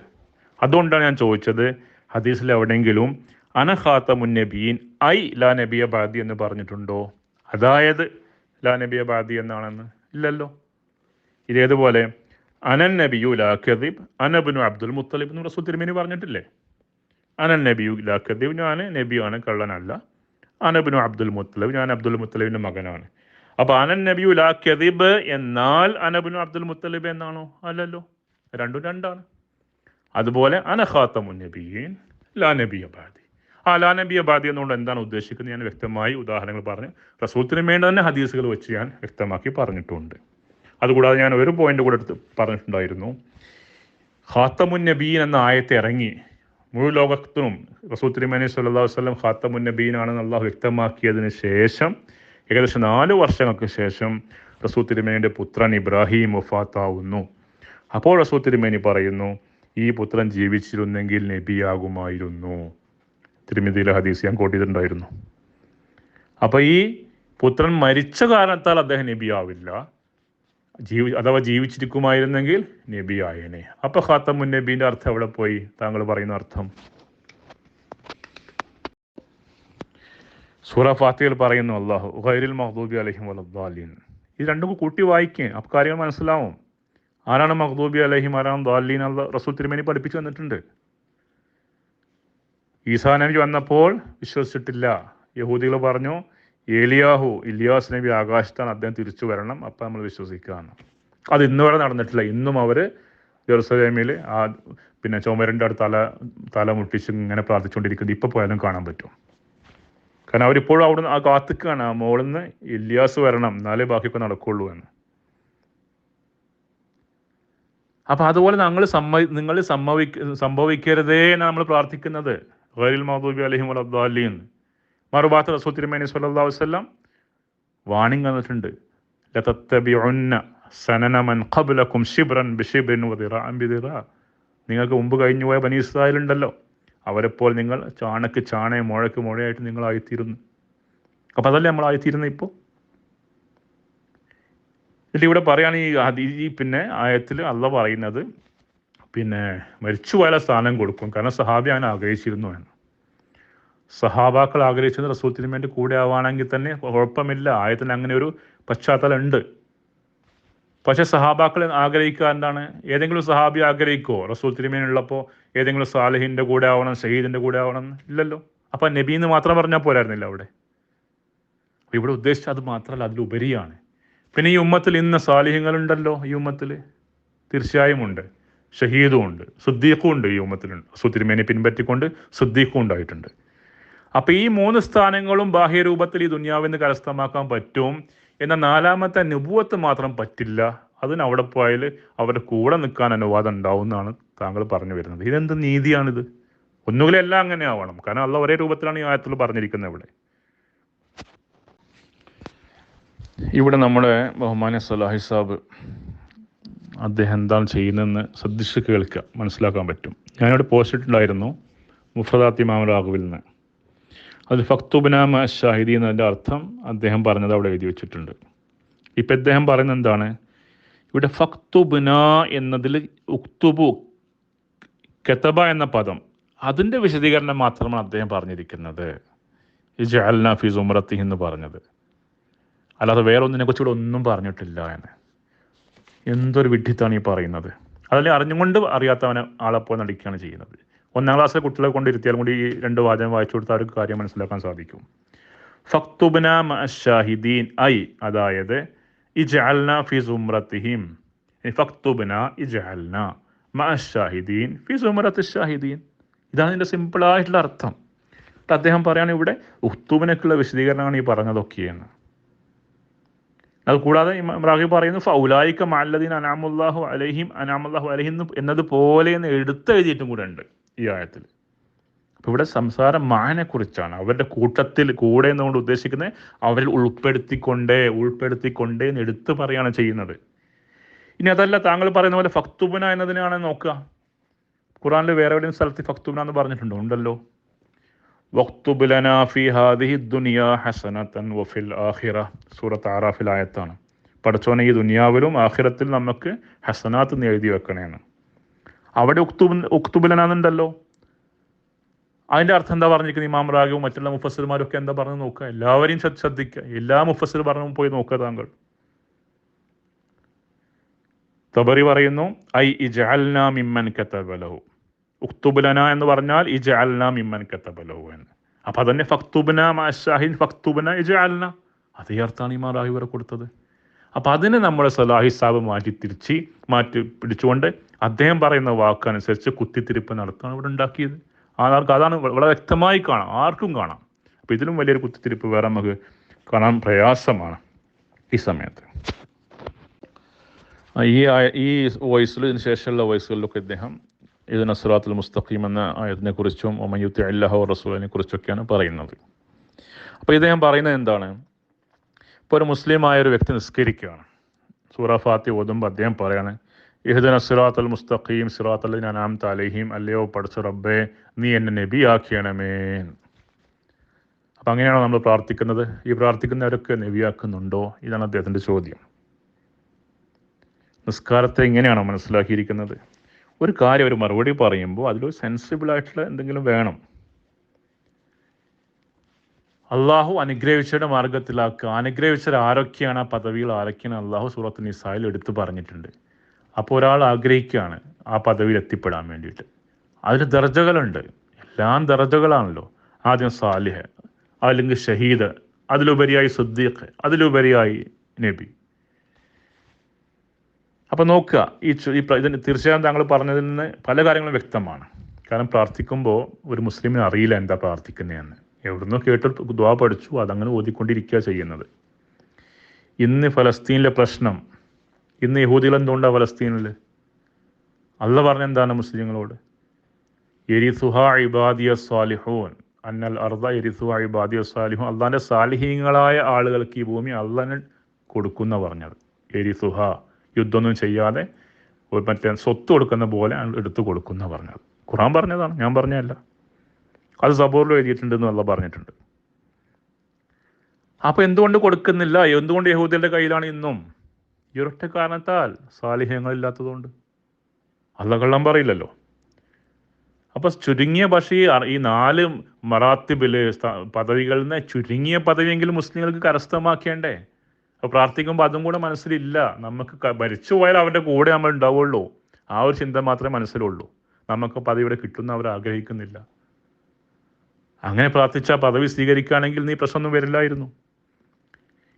അതുകൊണ്ടാണ് ഞാൻ ചോദിച്ചത്, ഹദീസിൽ എവിടെയെങ്കിലും അന ഖാത്തമുൻ നബീൻ ഐ ലാ നബിയ ബഅദി എന്ന് പറഞ്ഞിട്ടുണ്ടോ? അതായത് ലാ നബിയ ബഅദി എന്നാണെന്ന് ഇല്ലല്ലോ. ഇതേതുപോലെ അനൻ നബിയു ലാ കദിബ് അനബ്നു അബ്ദുൽ മുത്തലിബ് എന്ന് റസൂൽ തിരുമേനി പറഞ്ഞിട്ടില്ലേ? അനൻ നബിയു ലാ കദിബ്, ഞാൻ നബിയാണ്, കള്ളനല്ല. അനബ്നു അബ്ദുൽ മുത്തലിബ്, ഞാൻ അബ്ദുൽ മുത്തലിബിൻ്റെ മകനാണ്. അപ്പോൾ അനൻ നബിയു ലാ കദിബ് എന്നാൽ അനബ്നു അബ്ദുൽ മുത്തലിബ് എന്നാണോ? അല്ലല്ലോ, രണ്ടും രണ്ടാണ്. അതുപോലെ അന ഖാത്തമുൻ നബിയീൻ ലാ നബിയ ബഅദി. ആ ലാ നബിയ ബഅദി എന്നുകൊണ്ട് എന്താണ് ഉദ്ദേശിക്കുന്നത് ഞാൻ വ്യക്തമായി ഉദാഹരണങ്ങൾ പറഞ്ഞ് റസൂൽ തിരുമേനി തന്നെ ഹദീസുകൾ വെച്ച് ഞാൻ വ്യക്തമാക്കി പറഞ്ഞിട്ടുണ്ട്. അതുകൂടാതെ ഞാൻ ഒരു പോയിന്റ് കൂടെ എടുത്ത് പറഞ്ഞിട്ടുണ്ടായിരുന്നു. ഖാത്തമുൻ നബീൻ എന്ന ആയത്ത് ഇറങ്ങി മുഴു ലോകത്തിനും റസൂൽ തിരുമേനി സ്വല്ലല്ലാഹു അലൈഹി വസല്ലം ഖാത്തമുൻ നബീൻ ആണെന്ന് അള്ളാഹു വ്യക്തമാക്കിയതിന് ശേഷം ഏകദേശം 4 വർഷങ്ങൾക്ക് ശേഷം റസൂൽ തിരുമേനിയുടെ പുത്രൻ ഇബ്രാഹിം വഫാത്താവുന്നു. അപ്പോൾ റസൂൽ തിരുമേനി പറയുന്നു, ഈ പുത്രൻ ജീവിച്ചിരുന്നെങ്കിൽ നബിയാകുമായിരുന്നു. തിരുമിതിയിലെ ഹദീസ് ഞാൻ കോട്ട് ചെയ്തിട്ടുണ്ടായിരുന്നു. അപ്പോൾ ഈ പുത്രൻ മരിച്ച കാരണത്താൽ അദ്ദേഹം നബിയാവില്ല, അഥവാ ജീവിച്ചിരിക്കുമായിരുന്നെങ്കിൽ നബിയായേനെ. അപ്പോൾ ഖാത്തമുൻ നബീൻ്റെ അർത്ഥം എവിടെ പോയി? താങ്കൾ പറയുന്ന അർത്ഥം സൂറ ഫാത്തിഹയിൽ പറയുന്നു, അല്ലാഹു ഗൈറിൽ മഗ്ദൂബി അലൈഹിം വലദ്ദാലിൻ. ഇത് രണ്ടും കൂട്ടി വായിക്കുക, അപ്പോൾ കാര്യങ്ങൾ മനസ്സിലാവും. ആരാണ് മഗ്ദൂബി അലൈഹിം, ആരാണ് ദാലിൻ? അല്ല റസൂൽ തിരുമേനി പഠിപ്പിച്ചു തന്നിട്ടുണ്ട്. ഈസാ നബി വന്നപ്പോൾ വിശ്വസിച്ചിട്ടില്ല. യഹൂദികൾ പറഞ്ഞു, ഏലിയാഹു ഇല്യാസ് നബി ആകാശത്താണ്, അദ്ദേഹം തിരിച്ചു വരണം, അപ്പം നമ്മൾ വിശ്വസിക്കുകയാണ്. അത് ഇന്ന് വരെ നടന്നിട്ടില്ല. ഇന്നും അവർ ജെറുസലേമിൽ ചുമരിൻ്റെ അടുത്ത് തല മുട്ടിച്ച് ഇങ്ങനെ പ്രാർത്ഥിച്ചുകൊണ്ടിരിക്കുന്നത് ഇപ്പോൾ പോയാലും കാണാൻ പറ്റും. കാരണം അവരിപ്പോഴും അവിടുന്ന് കാത്തിക്കാണ്, ആ മോളിൽ നിന്ന് ഇല്യാസ് വരണം, എന്നാലേ ബാക്കിയൊക്കെ നടക്കുള്ളൂ എന്ന്. അപ്പം അതുപോലെ നിങ്ങൾ സംഭവിക്കരുതേ എന്നാണ് നമ്മൾ പ്രാർത്ഥിക്കുന്നത്. ഗൈറിൽ മഗ്ദൂബി അലൈഹിം വലദ്ദാലിൻ. മറുഭാഗത്ത് റസൂൽ തിരുമേനി സ്വല്ലല്ലാഹു അലൈഹി വസല്ലം വാണിംഗ് തന്നിട്ടുണ്ട്. ലതത്തബിഉന്ന സനന മൻ ഖബ്ലകും ശിബ്റൻ ബിശിബ്റിൻ വദിറാഅൻ ബിദിറാ. നിങ്ങൾക്ക് മുമ്പ് കഴിഞ്ഞു പോയ ബനി ഇസ്രായേൽ ഉണ്ടല്ലോ, അവരെപ്പോൾ നിങ്ങൾ ചാണക്ക് ചാണയും മുഴക്ക് മുഴയായിട്ട് നിങ്ങളായിത്തീരുന്നു. അപ്പം അതല്ലേ നമ്മളായിത്തീരുന്നത് ഇപ്പോൾ. എന്നിട്ട് ഇവിടെ പറയുകയാണ് ഈ ആയത്തിൽ അള്ളാഹ് പറയുന്നത് മരിച്ചുപോയാൽ സ്ഥാനം കൊടുക്കും. കാരണം സഹാബി അങ്ങനെ ആഗ്രഹിച്ചിരുന്നു എന്ന്. സഹാബാക്കൾ ആഗ്രഹിച്ചത് റസൂൽ തിരുമേനിയുടെ കൂടെ ആവുകയാണെങ്കിൽ തന്നെ കുഴപ്പമില്ല, ആയത്തിന് അങ്ങനെ ഒരു പശ്ചാത്തലം ഉണ്ട്. പക്ഷെ സഹാബാക്കൾ ആഗ്രഹിക്കുക എന്താണ്? ഏതെങ്കിലും സഹാബി ആഗ്രഹിക്കുമോ റസൂൽ തിരുമേനി ഉള്ളപ്പോൾ ഏതെങ്കിലും സാലിഹിൻ്റെ കൂടെ ആവണം, ഷഹീദിൻ്റെ കൂടെ ആവണം? ഇല്ലല്ലോ. അപ്പം നബീന്ന് മാത്രം പറഞ്ഞാൽ പോരായിരുന്നില്ല അവിടെ. ഇവിടെ ഉദ്ദേശിച്ചത് അത് മാത്രമല്ല, അതിലുപരിയാണ്. പിന്നെ ഈ ഉമ്മത്തിൽ ഇന്ന് സാലിഹ്യങ്ങളുണ്ടല്ലോ, ഈ ഉമ്മത്തിൽ തീർച്ചയായും ഉണ്ട്. ഷഹീദും ഉണ്ട്, സിദ്ദീഖും ഉണ്ട്. ഈ ഉമ്മത്തിലുണ്ട്. റസൂൽ തിരുമേനി പിൻപറ്റിക്കൊണ്ട് സിദ്ദീഖും ഉണ്ടായിട്ടുണ്ട്. അപ്പം ഈ 3 സ്ഥാനങ്ങളും ബാഹ്യരൂപത്തിൽ ഈ ദുനിയാവിൽ നിന്ന് കരസ്ഥമാക്കാൻ പറ്റും. എന്നാൽ 4ാമത്തെ നുബുവത്ത് മാത്രം പറ്റില്ല. അതിന് അവിടെ പോയാൽ അവരുടെ കൂടെ നിൽക്കാൻ അനുവാദം ഉണ്ടാവും എന്നാണ് താങ്കൾ പറഞ്ഞു വരുന്നത്. ഇതെന്ത് നീതിയാണിത്? ഒന്നുകിൽ എല്ലാം അങ്ങനെ ആവണം. കാരണം അള്ളാഹ് ഒരേ രൂപത്തിലാണ് ഈ ആയത്തിൽ പറഞ്ഞിരിക്കുന്നത്. ഇവിടെ നമ്മുടെ ബഹുമാന്യ സലാഹി സാബ് അദ്ദേഹം എന്താണ് ചെയ്യുന്നതെന്ന് ശ്രദ്ധിച്ച് കേൾക്കുക, മനസ്സിലാക്കാൻ പറ്റും. ഞാനിവിടെ പോസ്റ്റ് ഇട്ടുണ്ടായിരുന്നു മുഫ്രദാത്ത് ഇമാം റാഗിബിൽ നിന്ന്. അതിൽ ഫക്തുബ്ന മഅ ഷാഹിദീൻ എന്നതിൻ്റെ അർത്ഥം അദ്ദേഹം പറഞ്ഞത് അവിടെ എഴുതി വെച്ചിട്ടുണ്ട്. ഇപ്പം അദ്ദേഹം പറയുന്നത് എന്താണ്? ഇവിടെ ഫക്തുബ്ന എന്നതിൽ ഉക്തുബു കെതബ എന്ന പദം, അതിൻ്റെ വിശദീകരണം മാത്രമാണ് അദ്ദേഹം പറഞ്ഞിരിക്കുന്നത്. ഇജ്അൽനാ ഫി സുംറത്തിഹി എന്ന് പറഞ്ഞത്, അല്ലാതെ വേറെ ഒന്നിനെക്കുറിച്ച് ഇവിടെ ഒന്നും പറഞ്ഞിട്ടില്ല എന്ന്. എന്തൊരു വിഡ്ഢിത്താണ് ഈ പറയുന്നത്. അതല്ലേ അറിഞ്ഞുകൊണ്ട് അറിയാത്തവനെ ആളെപ്പോൾ നടിക്കുകയാണ് ചെയ്യുന്നത്. 1ാം ക്ലാസ്സിലെ കുട്ടികളെ കൊണ്ടിരുത്തിയാലും കൂടി ഈ 2 വാചകം വായിച്ചു കൊടുത്താൽ അവർക്ക് കാര്യം മനസ്സിലാക്കാൻ സാധിക്കും. ഫക്തുബ്ന മഅ ഷാഹിദീൻ ഐ, അതായത് ഇജ്അൽനാ ഫി സുംറത്തിഹിം. ഫക്തുബ്ന ഇജ്അൽനാ മഅ ഷാഹിദീൻ ഫി സുംറത്തി ഷാഹിദീൻ. ഇതാണ് ഇതിൻ്റെ സിമ്പിളായിട്ടുള്ള അർത്ഥം. അദ്ദേഹം പറയാണ് ഇവിടെ ഉക്തുബിനൊക്കെയുള്ള വിശദീകരണമാണ് ഈ പറഞ്ഞതൊക്കെയാണ്. അതുകൂടാതെ ഇമാം റാഗിബ് പറയുന്നു ഫൗലായിക മഅല്ലദീന അൻഅമല്ലാഹു അലൈഹിം എന്നതുപോലെ എന്ന് എടുത്തെഴുതിയിട്ടും കൂടെ ഉണ്ട് ഈ ആയത്തിൽ. അപ്പോൾ ഇവിടെ സംസാരം മാനെക്കുറിച്ചാണ്. അവരുടെ കൂട്ടത്തിൽ കൂടെ എന്നുകൊണ്ട് ഉദ്ദേശിക്കുന്നത് അവരിൽ ഉൾപ്പെടുത്തിക്കൊണ്ടേ എന്ന് എടുത്ത് പറയുകയാണ് ചെയ്യുന്നത്. ഇനി അതല്ല, താങ്കൾ പറയുന്ന പോലെ ഫക്തുബന എന്നതിനാണ് നോക്കുക. ഖുറാനിൽ വേറെ എവിടെയും സ്ഥലത്ത് ഫക്തുബന എന്ന് പറഞ്ഞിട്ടുണ്ടോ? ഉണ്ടല്ലോ. വക്തുബ് ലനാ ഫി ഹാദിഹി ദുനിയ ഹസനതൻ വഫിൽ ആഖിറ, സൂറത്ത് ആറാഫിൽ ആയത്താണ്. പടച്ചോനെ ഈ ദുനിയാവിലും ആഖിറത്തിൽ നമുക്ക് ഹസനാത്ത് എന്ന് എഴുതി വെക്കണേന്ന്. അവിടെ ഉക്തുബ് ലനാ എന്നുണ്ടല്ലോ. അതിൻ്റെ അർത്ഥം എന്താ പറഞ്ഞിരിക്കുന്നത്? ഇമാം റാഗിബും മറ്റുള്ള മുഫസ്സിർമാരും ഒക്കെ എന്താ പറഞ്ഞു നോക്കുക. എല്ലാവരെയും ശ്രദ്ധിക്കുക. എല്ലാ മുഫസ്സിർ പറഞ്ഞു പോയി നോക്കുക താങ്കൾ. തബറി പറയുന്നു ഐ ഇജ്അൽനാ മിമ്മൻ കതബ ലഹു. ഉക്തുബ് ലനാ എന്ന് പറഞ്ഞാൽ ഇജ്അൽനാ മിമ്മൻ കതബ ലഹു എന്ന്. അപ്പം അതന്നെ ഫക്തുബ്ന മഅ ഷാഹിദീൻ ഫക്തുബ്ന ഇജ്അൽനാ, അതേ അർത്ഥമാണ് ഇമാം റാഗിബ് വരെ കൊടുത്തത്. അപ്പം അതിനെ നമ്മുടെ സലാഹി സാബ് മാറ്റി പിടിച്ചുകൊണ്ട് അദ്ദേഹം പറയുന്ന വാക്കനുസരിച്ച് കുത്തിത്തിരിപ്പ് നടത്താണ് ഇവിടെ ഉണ്ടാക്കിയത്. അതാണ് വളരെ വ്യക്തമായി കാണാം, ആർക്കും കാണാം. അപ്പം ഇതിലും വലിയൊരു കുത്തിത്തിരിപ്പ് വേറെ നമുക്ക് കാണാൻ പ്രയാസമാണ് ഈ സമയത്ത്. ഈ വോയിസിൽ ഇതിന് ശേഷമുള്ള വോയിസുകളിലൊക്കെ ഇദ്ദേഹം ഇതിന് സിറാത്തുൽ മുസ്തഖീം എന്ന ആയതിനെ കുറിച്ചും വമൻ യുതി അല്ലാഹു റസൂലിനെ കുറിച്ചൊക്കെയാണ് പറയുന്നത്. അപ്പോൾ ഇദ്ദേഹം പറയുന്നത് എന്താണ്? ഇപ്പോൾ ഒരു മുസ്ലിമായ ഒരു വ്യക്തി നിസ്കരിക്കുകയാണ്, സൂറ ഫാത്തിഹ ഓതുമ്പോൾ അദ്ദേഹം പറയാണ്, ഇഹ്ദിന സിറാത്തൽ മുസ്തഖീം സിറാത്തൽ ലദീന അൻഅംത അലൈഹിം, അല്ലയോ പഠിച്ച റബ്ബേ നീ എന്നെ നബിയാക്കിയണമേ. അപ്പം അങ്ങനെയാണോ നമ്മൾ പ്രാർത്ഥിക്കുന്നത്? ഈ പ്രാർത്ഥിക്കുന്നവരൊക്കെ നബിയാക്കുന്നുണ്ടോ? ഇതാണ് അദ്ദേഹത്തിൻ്റെ ചോദ്യം. നിസ്കാരത്തെ ഇങ്ങനെയാണോ മനസ്സിലാക്കിയിരിക്കുന്നത്? ഒരു കാര്യം ഒരു മറുപടി പറയുമ്പോൾ അതിലൊരു സെൻസിബിളായിട്ടുള്ള എന്തെങ്കിലും വേണം. അള്ളാഹു അനുഗ്രഹിച്ചവരുടെ മാർഗത്തിലാക്കുക. അനുഗ്രഹിച്ചവർ ആരൊക്കെയാണ്, ആ പദവികൾ ആരൊക്കെയാണ് അള്ളാഹു സൂറത്ത് നിസായിൽ എടുത്തു പറഞ്ഞിട്ടുണ്ട്. അപ്പോൾ ഒരാൾ ആഗ്രഹിക്കുകയാണ് ആ പദവിയിൽ എത്തിപ്പെടാൻ വേണ്ടിയിട്ട്. അതിൽ ദർജകളുണ്ട്, എല്ലാം ദർജകളാണല്ലോ. ആദ്യം സാലിഹ്, അല്ലെങ്കിൽ ഷഹീദ്, അതിലുപരിയായി സിദ്ദീഖ്, അതിലുപരിയായി നബി. അപ്പം നോക്കുക, ഇതിന് തീർച്ചയായും താങ്കൾ പറഞ്ഞതിൽ നിന്ന് പല കാര്യങ്ങളും വ്യക്തമാണ്. കാരണം പ്രാർത്ഥിക്കുമ്പോൾ ഒരു മുസ്ലിമിന് അറിയില്ല എന്താ പ്രാർത്ഥിക്കുന്നതെന്ന്. എവിടുന്നോ കേട്ട് ദുആ പഠിച്ചു, അതങ്ങനെ ഓതിക്കൊണ്ടിരിക്കുക ചെയ്യുന്നത്. ഇന്ന് ഫലസ്തീനിലെ പ്രശ്നം, ഇന്ന് യഹൂദികൾ എന്തുകൊണ്ടാണ് ഫലസ്തീനിൽ? അള്ളാഹ് പറഞ്ഞെന്താണ് മുസ്ലിങ്ങളോട്? യരിസുഹാ ഇബാദിയ സാലിഹൂൻ അന്നൽ അർദ യരിസുഹാ ഇബാദിയ സാലിഹൂൻ. അള്ളാഹിൻ്റെ സാലിഹീങ്ങളായ ആളുകൾക്ക് ഈ ഭൂമി അള്ളാഹിന് കൊടുക്കുന്ന പറഞ്ഞത്. യരിസുഹ, യുദ്ധമൊന്നും ചെയ്യാതെ മറ്റേ സ്വത്ത് കൊടുക്കുന്ന പോലെ എടുത്തു കൊടുക്കുന്ന പറഞ്ഞത്. ഖുർആൻ പറഞ്ഞതാണ്, ഞാൻ പറഞ്ഞതല്ല. അത് സബൂറിൽ എഴുതിയിട്ടുണ്ടെന്ന് അള്ളാഹ് പറഞ്ഞിട്ടുണ്ട്. അപ്പോൾ എന്തുകൊണ്ട് കൊടുക്കുന്നില്ല? എന്തുകൊണ്ട് യഹൂദികളുടെ കയ്യിലാണ് ഇന്നും? ഈ ഒരൊറ്റ കാരണത്താൽ, സാലിഹ്യങ്ങളില്ലാത്തതുകൊണ്ട്. അള്ളാഹ് കള്ളം പറയില്ലല്ലോ. അപ്പോൾ ചുരുങ്ങിയ ഭാഷ ഈ 4 മറാത്തിബില് പദവികളിൽ നിന്ന് ചുരുങ്ങിയ പദവിയെങ്കിലും മുസ്ലിങ്ങൾക്ക് കരസ്ഥമാക്കേണ്ടേ? അപ്പോൾ പ്രാർത്ഥിക്കുമ്പോൾ അതും കൂടെ മനസ്സിലില്ല. നമുക്ക് മരിച്ചു പോയാൽ അവരുടെ കൂടെ നമ്മൾ ഉണ്ടാവുള്ളൂ. ആ ഒരു ചിന്ത മാത്രമേ മനസ്സിലുള്ളൂ. നമുക്ക് പദവി ഇവിടെ കിട്ടുന്ന അവർ ആഗ്രഹിക്കുന്നില്ല. അങ്ങനെ പ്രാർത്ഥിച്ച പദവി സ്വീകരിക്കുകയാണെങ്കിൽ നീ പ്രശ്നമൊന്നും വരില്ലായിരുന്നു.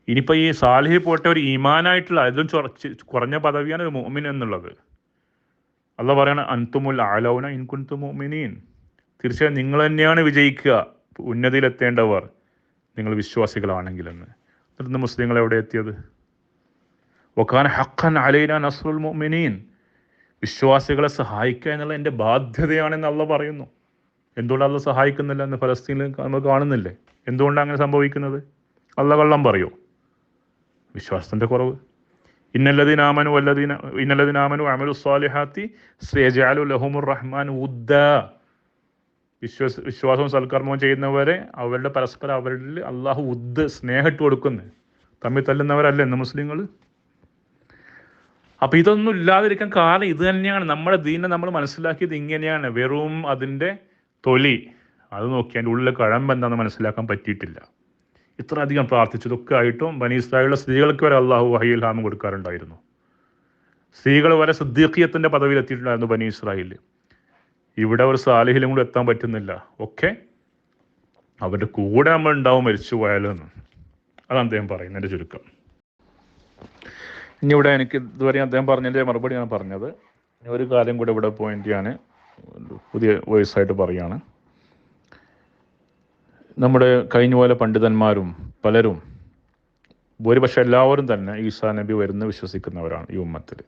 ഇനിയിപ്പോൾ ഈ സാലിഹ് പോട്ടെ, ഒരു ഈമാനായിട്ടുള്ള അതിലും കുറഞ്ഞ പദവിയാണ് ഒരു മുഅ്മിൻ എന്നുള്ളത്. അള്ളാഹ് പറയണ അൻതുമുൽ അലൗന ഇൻ കുൻതും മുഅ്മിനീൻ. തീർച്ചയായും നിങ്ങൾ തന്നെയാണ് വിജയിക്കുക, ഉന്നതിയിലെത്തേണ്ടവർ നിങ്ങൾ വിശ്വാസികളാണെങ്കിലെന്ന്. എന്നിട്ട് മുസ്ലിങ്ങൾ എവിടെ എത്തിയത്? വകാന ഹഖൻ അലൈനാ നസ്റുൽ മുഅ്മിനീൻ. വിശ്വാസികളെ സഹായിക്കുക എന്നുള്ള എൻ്റെ ബാധ്യതയാണെന്ന് അള്ളാഹ് പറയുന്നു. എന്തുകൊണ്ട് അള്ളാഹ് സഹായിക്കുന്നില്ല എന്ന് ഫലസ്തീനിൽ നമ്മൾ കാണുന്നില്ലേ? എന്തുകൊണ്ടാണ് അങ്ങനെ സംഭവിക്കുന്നത്? അള്ളാഹ് കള്ളം പറയോ? വിശ്വാസത്തിൻ്റെ കുറവ്. ഇന്നല്ലദീന ആമനു വഅമലു സ്വാലിഹാത്തി സയജഅലു ലഹുമുർ റഹ്മാൻ വുദ്ദാ. വിശ്വാസവും സൽക്കർമ്മവും ചെയ്യുന്നവരെ അവരുടെ പരസ്പരം അവരിൽ അള്ളാഹു വുദ്, സ്നേഹം ഇട്ട് കൊടുക്കുന്നു. തമ്മിൽ തല്ലുന്നവരല്ല ഇന്ന് മുസ്ലിങ്ങൾ. അപ്പം ഇതൊന്നും ഇല്ലാതിരിക്കാൻ കാരണം ഇത് തന്നെയാണ്. നമ്മുടെ ദീനെ നമ്മൾ മനസ്സിലാക്കിയത് ഇങ്ങനെയാണ്. വെറും അതിൻ്റെ തൊലി അത് നോക്കി അതിൻ്റെ ഉള്ളിൽ കഴമ്പ് എന്താണെന്ന് മനസ്സിലാക്കാൻ പറ്റിയിട്ടില്ല. ഇത്ര അധികം പ്രാർത്ഥിച്ചതൊക്കെ ആയിട്ടും ബനി ഇസ്രായേലിലെ സ്ത്രീകൾക്ക് വരെ അള്ളാഹു വഹി ഇൽഹാം കൊടുക്കാറുണ്ടായിരുന്നു. സ്ത്രീകൾ വരെ സിദ്ദീഖിയത്തിൻ്റെ പദവിയിൽ എത്തിയിട്ടുണ്ടായിരുന്നു ബനി ഇസ്രായേലിൽ. ഇവിടെ ഒരു സാലിഹിലും കൂടെ എത്താൻ പറ്റുന്നില്ല. ഒക്കെ അവരുടെ കൂടെ നമ്മൾ ഉണ്ടാവും മരിച്ചു പോയാലെന്ന്. അതാണ് അദ്ദേഹം പറയുന്നതിൻ്റെ ചുരുക്കം. ഇനി ഇവിടെ എനിക്ക് ഇതുവരെ അദ്ദേഹം പറഞ്ഞതിൻ്റെ മറുപടി ഞാൻ പറഞ്ഞത്. ഇനി ഒരു കാര്യം കൂടെ ഇവിടെ പോയിന്റ് ഞാൻ പുതിയ വോയിസായിട്ട് പറയുകയാണ്. നമ്മുടെ കഴിഞ്ഞ പോലെ പണ്ഡിതന്മാരും പലരും, ഭൂരിപക്ഷം എല്ലാവരും തന്നെ ഈസാ നബി വരുന്ന വിശ്വസിക്കുന്നവരാണ് ഈ ഉമ്മത്തിൽ.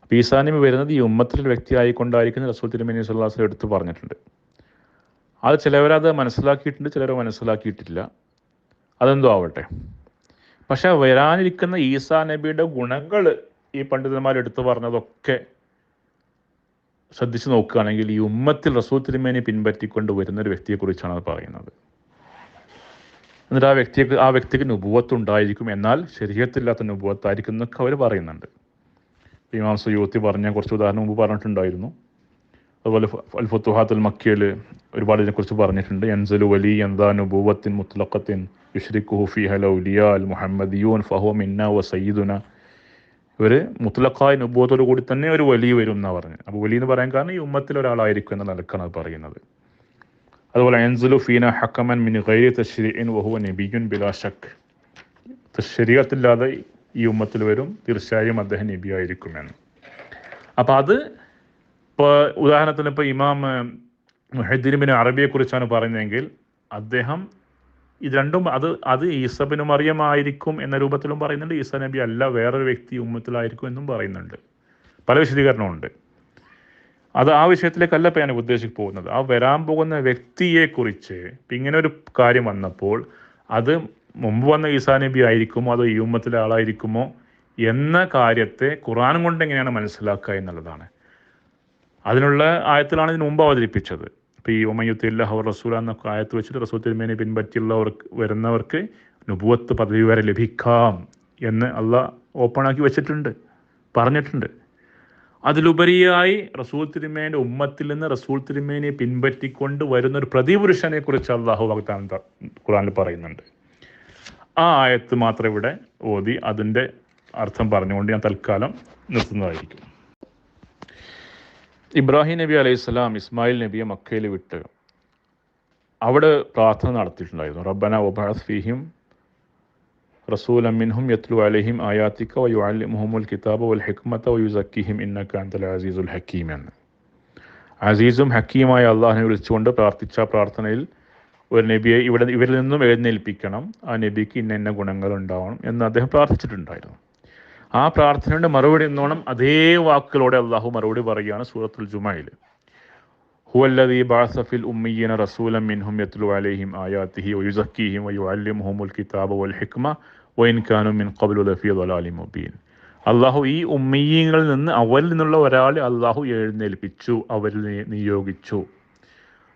അപ്പോൾ ഈസാ നബി വരുന്നത് ഈ ഉമ്മത്തിലൊരു വ്യക്തി ആയിക്കൊണ്ടായിരിക്കുന്ന റസൂൽ തിരുമേനി സ്വല്ലല്ലാഹു അലൈഹി വസല്ലം എടുത്ത് പറഞ്ഞിട്ടുണ്ട്. അത് ചിലവരത് മനസ്സിലാക്കിയിട്ടുണ്ട്, ചിലർ മനസ്സിലാക്കിയിട്ടില്ല. അതെന്തോ ആവട്ടെ. പക്ഷെ വരാനിരിക്കുന്ന ഈസാ നബിയുടെ ഗുണങ്ങൾ ഈ പണ്ഡിതന്മാർ എടുത്തു പറഞ്ഞതൊക്കെ ശ്രദ്ധിച്ച് നോക്കുകയാണെങ്കിൽ ഈ ഉമ്മത്തിൽ റസൂൽ തിരുമേനി പിൻപറ്റിക്കൊണ്ട് വരുന്നൊരു വ്യക്തിയെക്കുറിച്ചാണ് അത് പറയുന്നത്. എന്നിട്ട് ആ വ്യക്തിക്ക് നുബുവത്ത് ഉണ്ടായിരിക്കും, എന്നാൽ ശരീഅത്തില്ലാത്ത നുബുവത്തായിരിക്കും എന്നൊക്കെ അവർ പറയുന്നുണ്ട്. ഇമാം സുയൂത്തി പറഞ്ഞ കുറച്ച് ഉദാഹരണം മുമ്പ് പറഞ്ഞിട്ടുണ്ടായിരുന്നു. അതുപോലെ അൽ ഫുത്തുഹാത്തുൽ മക്കിയയിൽ ഒരുപാട് ഇതിനെക്കുറിച്ച് പറഞ്ഞിട്ടുണ്ട്. യൻസലു വലി യൻദാ നുബുവത്തിൻ മുത്ലഖത്തിൻ യുശ്രിക്കുഹു ഫീഹൽ ഔലിയാ അൽ മുഹമ്മദിയൂൻ ഫഹുവ മിന്നാ വ സയ്യിദുന. ഇവർ മുത്ലഖായ നുബുവത്തോടു കൂടി തന്നെ ഒരു വലിയ വരും എന്നാണ് പറഞ്ഞത്. അപ്പോൾ വലിയ എന്ന് പറയാൻ കാരണം ഈ ഉമ്മത്തിൽ ഒരാളായിരിക്കും എന്ന നിലക്കാണ് അത് പറയുന്നത്. അതുപോലെ യൻസലു ഫീന ഹക്കമൻ മിൻ ഗൈരി തശ്രീഇൻ വഹുവ നബിയ്യുൻ ബിലാ ശക്ക്. ശരീഅത്തില്ലാതെ ഈ ഉമ്മത്തിൽ വരും, തീർച്ചയായും അദ്ദേഹം നബി ആയിരിക്കുമെന്ന്. അപ്പോൾ അത് ഇപ്പോൾ ഉദാഹരണത്തിന് ഇപ്പോൾ ഇമാം മുഹദ്ദിൻ ബിൻ അറബിയെക്കുറിച്ചാണ് പറയുന്നതെങ്കിൽ അദ്ദേഹം ഇത് രണ്ടും അത് ഈസാ ബിൻ മറിയം ആയിരിക്കും എന്ന രൂപത്തിലും പറയുന്നുണ്ട്. ഈസാ നബി അല്ല, വേറൊരു വ്യക്തി ഉമ്മത്തിലായിരിക്കും എന്നും പറയുന്നുണ്ട്. പല വിശദീകരണമുണ്ട്. അത് ആ വിഷയത്തിലേക്കല്ല ഇപ്പോൾ ഞാൻ ഉദ്ദേശിച്ച് പോകുന്നത്. ആ വരാൻ പോകുന്ന വ്യക്തിയെക്കുറിച്ച് ഇങ്ങനെ ഒരു കാര്യം വന്നപ്പോൾ അത് മുമ്പ് വന്ന ഈസാ നബി ആയിരിക്കുമോ അതോ ഈ ഉമ്മത്തിലെ ആളായിരിക്കുമോ എന്ന കാര്യത്തെ ഖുർആൻ കൊണ്ട് എങ്ങനെയാണ് മനസ്സിലാക്കുക എന്നുള്ളതാണ്. അതിനുള്ള ആയത്തിലാണ് ഇതിന് മുമ്പ് അവതരിപ്പിച്ചത്. ഇപ്പോൾ ഈ ഉമയുത്തില്ലാഹു റസൂല എന്നൊക്കെ ആയത്ത് വെച്ചിട്ട് റസൂൽ തിരുമേനി പിൻപറ്റിയുള്ളവർക്ക് വരുന്നവർക്ക് നുബുവത്ത് പദവി വരെ ലഭിക്കാം എന്ന് അള്ളാഹ് ഓപ്പണാക്കി വെച്ചിട്ടുണ്ട്, പറഞ്ഞിട്ടുണ്ട്. അതിലുപരിയായി റസൂൽ തിരുമേനിയുടെ ഉമ്മത്തിൽ നിന്ന് റസൂൽ തിരുമേനിയെ പിൻപറ്റിക്കൊണ്ട് വരുന്ന ഒരു പ്രതിപുരുഷനെ കുറിച്ച് അള്ളാഹു ഖുർആനിൽ പറയുന്നുണ്ട്. ആ ആയത്ത് മാത്രം ഇവിടെ ഓതി അതിൻ്റെ അർത്ഥം പറഞ്ഞുകൊണ്ട് ഞാൻ തൽക്കാലം നിർത്തുന്നതായിരിക്കും. ഇബ്രാഹിം നബി അലൈഹി സ്വലാം ഇസ്മായിൽ നബിയെ മക്കയിൽ വിട്ട് അവിടെ പ്രാർത്ഥന നടത്തിയിട്ടുണ്ടായിരുന്നു. റബ്ബന വബഅസ് ഫീഹിം റസൂലൻ മിൻഹും യത്ലു അലൈഹിം ആയാതിക വയുഅല്ലിമുഹുൽ കിതാബ വൽ ഹിക്മത വയുസക്കിഹിം ഇന്നക അൻതൽ അസീസുൽ ഹക്കീം എന്ന്. അസീസും ഹക്കീമായ അള്ളാഹിനെ വിളിച്ചുകൊണ്ട് പ്രാർത്ഥിച്ച പ്രാർത്ഥനയിൽ ഒരു നബിയെ ഇവരിൽ നിന്നും എഴുന്നേൽപ്പിക്കണം, ആ നബിക്ക് ഇന്ന ഗുണങ്ങൾ ഉണ്ടാവണം എന്ന് അദ്ദേഹം പ്രാർത്ഥിച്ചിട്ടുണ്ടായിരുന്നു. ആ പ്രാർത്ഥനയുടെ മറുപടി എന്നോണം അതേ വാക്കുകളോടെ അള്ളാഹു മറുപടി പറയുകയാണ് സൂറത്തുൽ ജുമഅയിൽ. ഹുവല്ലദീ ബഅസ ഫിൽ ഉമ്മയ്യീന റസൂലൻ മിൻഹും യത്ലു അലൈഹിം ആയാതിഹി വയുസക്കീഹിം വയുഅല്ലിമുഹുൽ കിതാബ വൽ ഹിക്മ വഇൻ കാനൂ മിൻ ഖബ്ലു ലഫീ ളലാലിൻ മുബീൻ. അള്ളാഹു ഈ ഉമ്മയ്യീങ്ങളിൽ നിന്ന് അവരിൽ നിന്നുള്ള ഒരാളെ അള്ളാഹു എഴുന്നേൽപ്പിച്ചു, അവരിൽ നിയോഗിച്ചു.